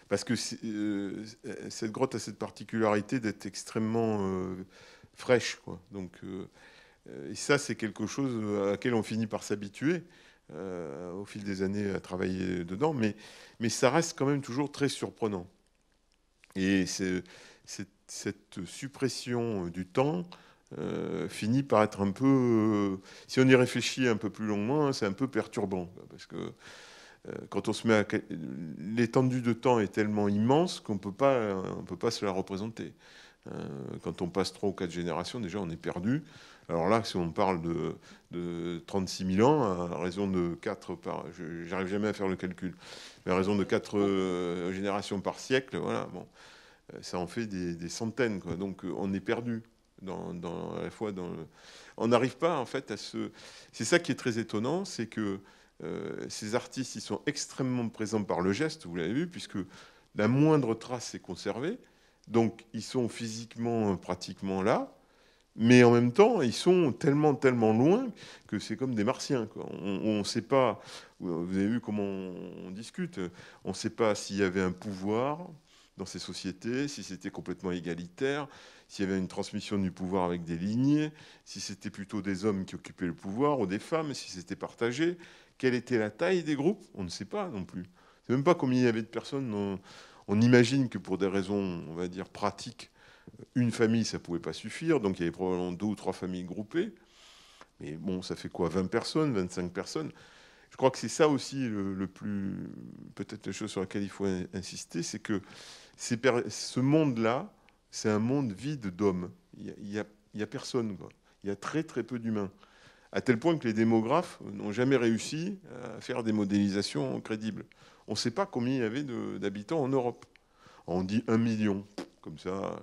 Parce que cette grotte a cette particularité d'être extrêmement fraîche, quoi. Donc, et ça, c'est quelque chose à laquelle on finit par s'habituer au fil des années à travailler dedans. Mais ça reste quand même toujours très surprenant. Et cette suppression du temps finit par être un peu... si on y réfléchit un peu plus longuement, c'est un peu perturbant. Parce que quand on se met l'étendue de temps est tellement immense qu'on peut pas se la représenter. Quand on passe 3 ou 4 générations, déjà on est perdu. Alors là, si on parle de 36 000 ans, à raison de 4 j'arrive jamais à faire le calcul, mais à raison de 4 générations par siècle, voilà, bon, ça en fait des centaines, quoi. Donc on est perdu à la fois on n'arrive pas en fait à se... C'est ça qui est très étonnant, c'est que ces artistes, ils sont extrêmement présents par le geste, vous l'avez vu, puisque la moindre trace est conservée, donc ils sont physiquement pratiquement là, mais en même temps, ils sont tellement, tellement loin que c'est comme des martiens, quoi. On ne sait pas, vous avez vu comment on discute, on ne sait pas s'il y avait un pouvoir dans ces sociétés, si c'était complètement égalitaire, s'il y avait une transmission du pouvoir avec des lignées, si c'était plutôt des hommes qui occupaient le pouvoir ou des femmes, si c'était partagé, quelle était la taille des groupes, on ne sait pas non plus. On ne sait même pas combien il y avait de personnes. On imagine que pour des raisons, on va dire, pratiques, une famille, ça ne pouvait pas suffire, donc il y avait probablement 2 ou 3 familles groupées. Mais bon, ça fait quoi, 20 personnes, 25 personnes? Je crois que c'est ça aussi le plus... Peut-être la chose sur laquelle il faut insister, c'est que ce monde-là, c'est un monde vide d'hommes. Il y a personne, quoi. Il y a très, très peu d'humains. À tel point que les démographes n'ont jamais réussi à faire des modélisations crédibles. On ne sait pas combien il y avait d'habitants en Europe. On dit 1 million. Comme ça,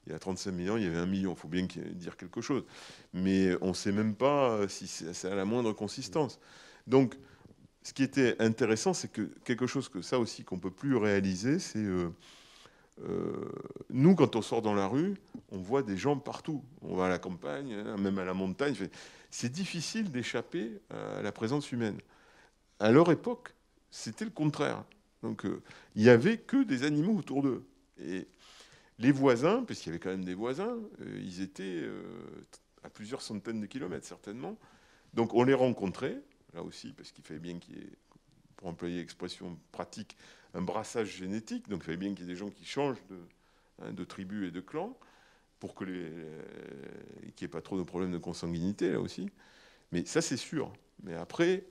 il y a 35 millions, il y avait 1 million. Il faut bien dire quelque chose. Mais on ne sait même pas si c'est à la moindre consistance. Donc, ce qui était intéressant, c'est que quelque chose que ça aussi qu'on ne peut plus réaliser, c'est... nous, quand on sort dans la rue, on voit des gens partout. On va à la campagne, même à la montagne. C'est difficile d'échapper à la présence humaine. À leur époque, c'était le contraire. Donc, il n'y avait que des animaux autour d'eux. Et les voisins, parce qu'il y avait quand même des voisins, ils étaient à plusieurs centaines de kilomètres, certainement. Donc, on les rencontrait, là aussi, parce qu'il fallait bien qu'il y ait, pour employer l'expression pratique, un brassage génétique. Donc, il fallait bien qu'il y ait des gens qui changent de tribus et de clans, pour qu'il n'y ait pas trop de problèmes de consanguinité, là aussi. Mais ça, c'est sûr. Mais après...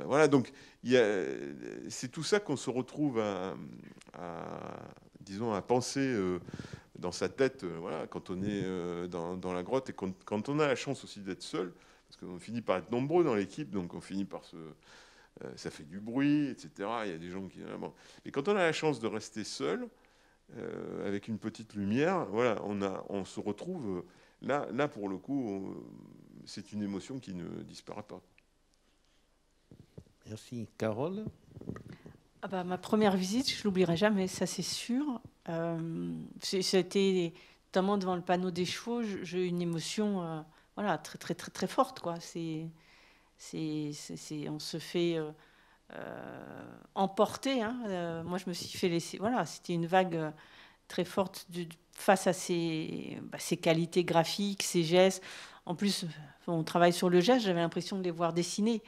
voilà, donc c'est tout ça qu'on se retrouve disons, à penser dans sa tête, voilà, quand on est dans la grotte et quand on a la chance aussi d'être seul, parce qu'on finit par être nombreux dans l'équipe, donc on finit par ça fait du bruit, etc. Il y a des gens qui... Bon. Et quand on a la chance de rester seul, avec une petite lumière, voilà, on se retrouve... Là, pour le coup, c'est une émotion qui ne disparaît pas. Merci. Carole? Ma première visite, je ne l'oublierai jamais, ça c'est sûr. C'était notamment devant le panneau des chevaux, j'ai eu une émotion voilà, très, très, très, très forte, quoi. On se fait emporter. Hein. Moi, je me suis fait laisser... Voilà, c'était une vague très forte face à ces qualités graphiques, ces gestes. En plus, on travaille sur le geste, j'avais l'impression de les voir dessiner.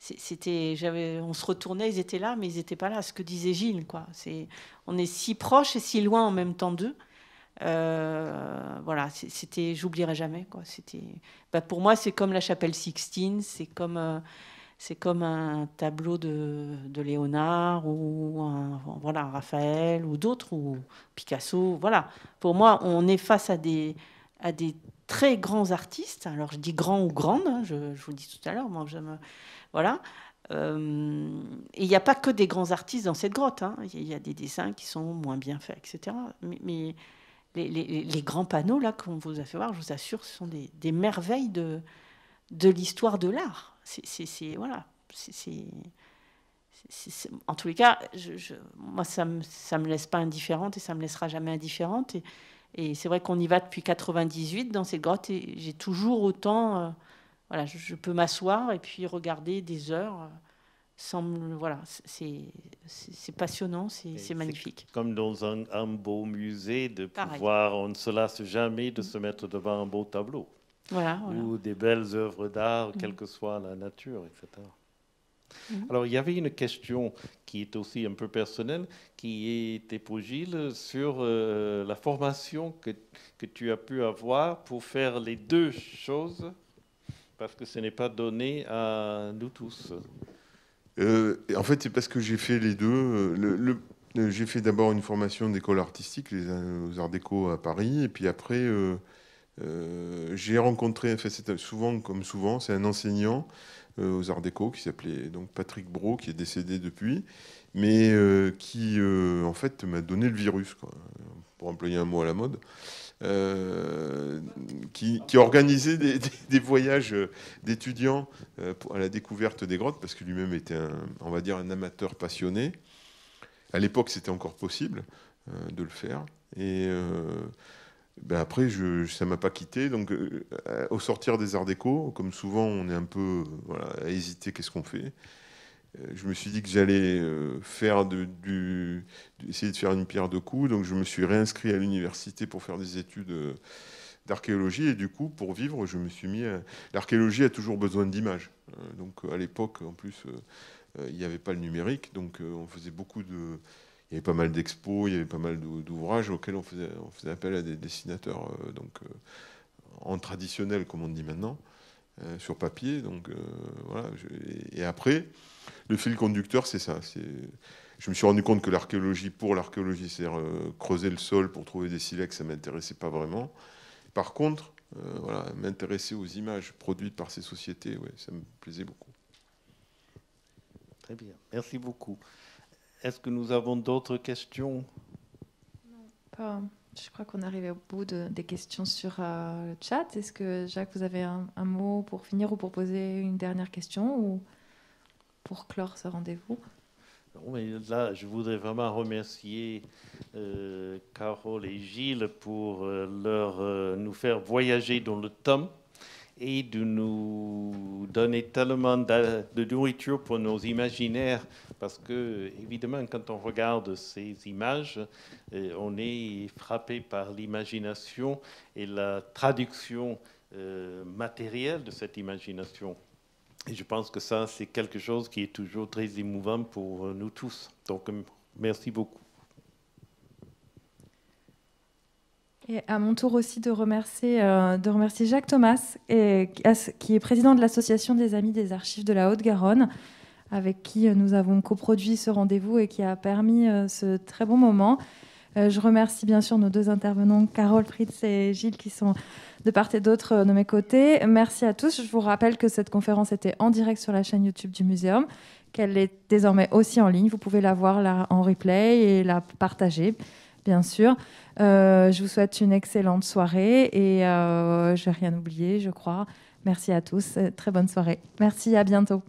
On se retournait, ils étaient là, mais ils n'étaient pas là. Ce que disait Gilles, quoi. On est si proches et si loin en même temps d'eux. Voilà, j'oublierai jamais, quoi. Pour moi, c'est comme la chapelle Sixtine, c'est comme un tableau de Léonard ou un Raphaël ou d'autres, ou Picasso. Voilà. Pour moi, on est face à des très grands artistes. Alors, je dis grands ou grandes, hein, je vous le dis tout à l'heure. Moi, voilà. Et il n'y a pas que des grands artistes dans cette grotte. Hein. Il y a des dessins qui sont moins bien faits, etc. Mais les grands panneaux là qu'on vous a fait voir, je vous assure, ce sont des merveilles de l'histoire de l'art. Voilà. En tous les cas, moi, ça me laisse pas indifférente et ça me laissera jamais indifférente. Et c'est vrai qu'on y va depuis 98 dans cette grotte et j'ai toujours autant... voilà, je peux m'asseoir et puis regarder des heures. Voilà, c'est passionnant, c'est magnifique. Comme dans un beau musée, de pouvoir, on ne se lasse jamais de se mettre devant un beau tableau. Voilà. Ou des belles œuvres d'art, quelle que soit la nature, etc. Alors, il y avait une question qui est aussi un peu personnelle, qui était pour Gilles, sur la formation que tu as pu avoir pour faire les deux choses, parce que ce n'est pas donné à nous tous. En fait, c'est parce que j'ai fait les deux. J'ai fait d'abord une formation d'école artistique, aux Arts Déco à Paris, et puis après, j'ai rencontré, enfin, c'est souvent, c'est un enseignant aux Arts Déco qui s'appelait donc Patrick Brault, qui est décédé depuis, mais qui en fait m'a donné le virus, quoi. pour employer un mot à la mode, qui organisait des voyages d'étudiants à la découverte des grottes, parce que lui-même était, on va dire, un amateur passionné. À l'époque, c'était encore possible de le faire. Et après, ça ne m'a pas quitté. Donc, au sortir des Arts Déco, comme souvent, on est un peu à hésiter, qu'est-ce qu'on fait ? Je me suis dit que j'allais essayer de faire une pierre deux coups. Donc, je me suis réinscrit à l'université pour faire des études d'archéologie. Et du coup, pour vivre, je me suis mis à... L'archéologie a toujours besoin d'images. Donc, à l'époque, en plus, il n'y avait pas le numérique. Donc, on faisait beaucoup de... Il y avait pas mal d'expos, il y avait pas mal d'ouvrages auxquels on faisait appel à des dessinateurs en traditionnel, comme on dit maintenant, sur papier. Donc, voilà. Et après... Le fil conducteur, c'est ça. Je me suis rendu compte que l'archéologie, c'est-à-dire creuser le sol pour trouver des silex, ça ne m'intéressait pas vraiment. Par contre, m'intéresser aux images produites par ces sociétés, ça me plaisait beaucoup. Très bien, merci beaucoup. Est-ce que nous avons d'autres questions? Non, pas. Je crois qu'on est arrivé au bout des questions sur le chat. Est-ce que, Jacques, vous avez un mot pour finir ou pour poser une dernière question ou pour clore ce rendez-vous? Non, mais là, je voudrais vraiment remercier Carole et Gilles pour nous faire voyager dans le temps et de nous donner tellement de nourriture pour nos imaginaires. Parce que, évidemment, quand on regarde ces images, on est frappé par l'imagination et la traduction matérielle de cette imagination. Et je pense que ça, c'est quelque chose qui est toujours très émouvant pour nous tous. Donc, merci beaucoup. Et à mon tour aussi de remercier Jacques Thomas, qui est président de l'Association des Amis des Archives de la Haute-Garonne, avec qui nous avons coproduit ce rendez-vous et qui a permis ce très bon moment. Je remercie bien sûr nos deux intervenants, Carole, Fritz et Gilles, qui sont de part et d'autre de mes côtés. Merci à tous. Je vous rappelle que cette conférence était en direct sur la chaîne YouTube du Muséum, qu'elle est désormais aussi en ligne. Vous pouvez la voir là, en replay et la partager, bien sûr. Je vous souhaite une excellente soirée et je n'ai rien oublié, je crois. Merci à tous. Très bonne soirée. Merci, à bientôt.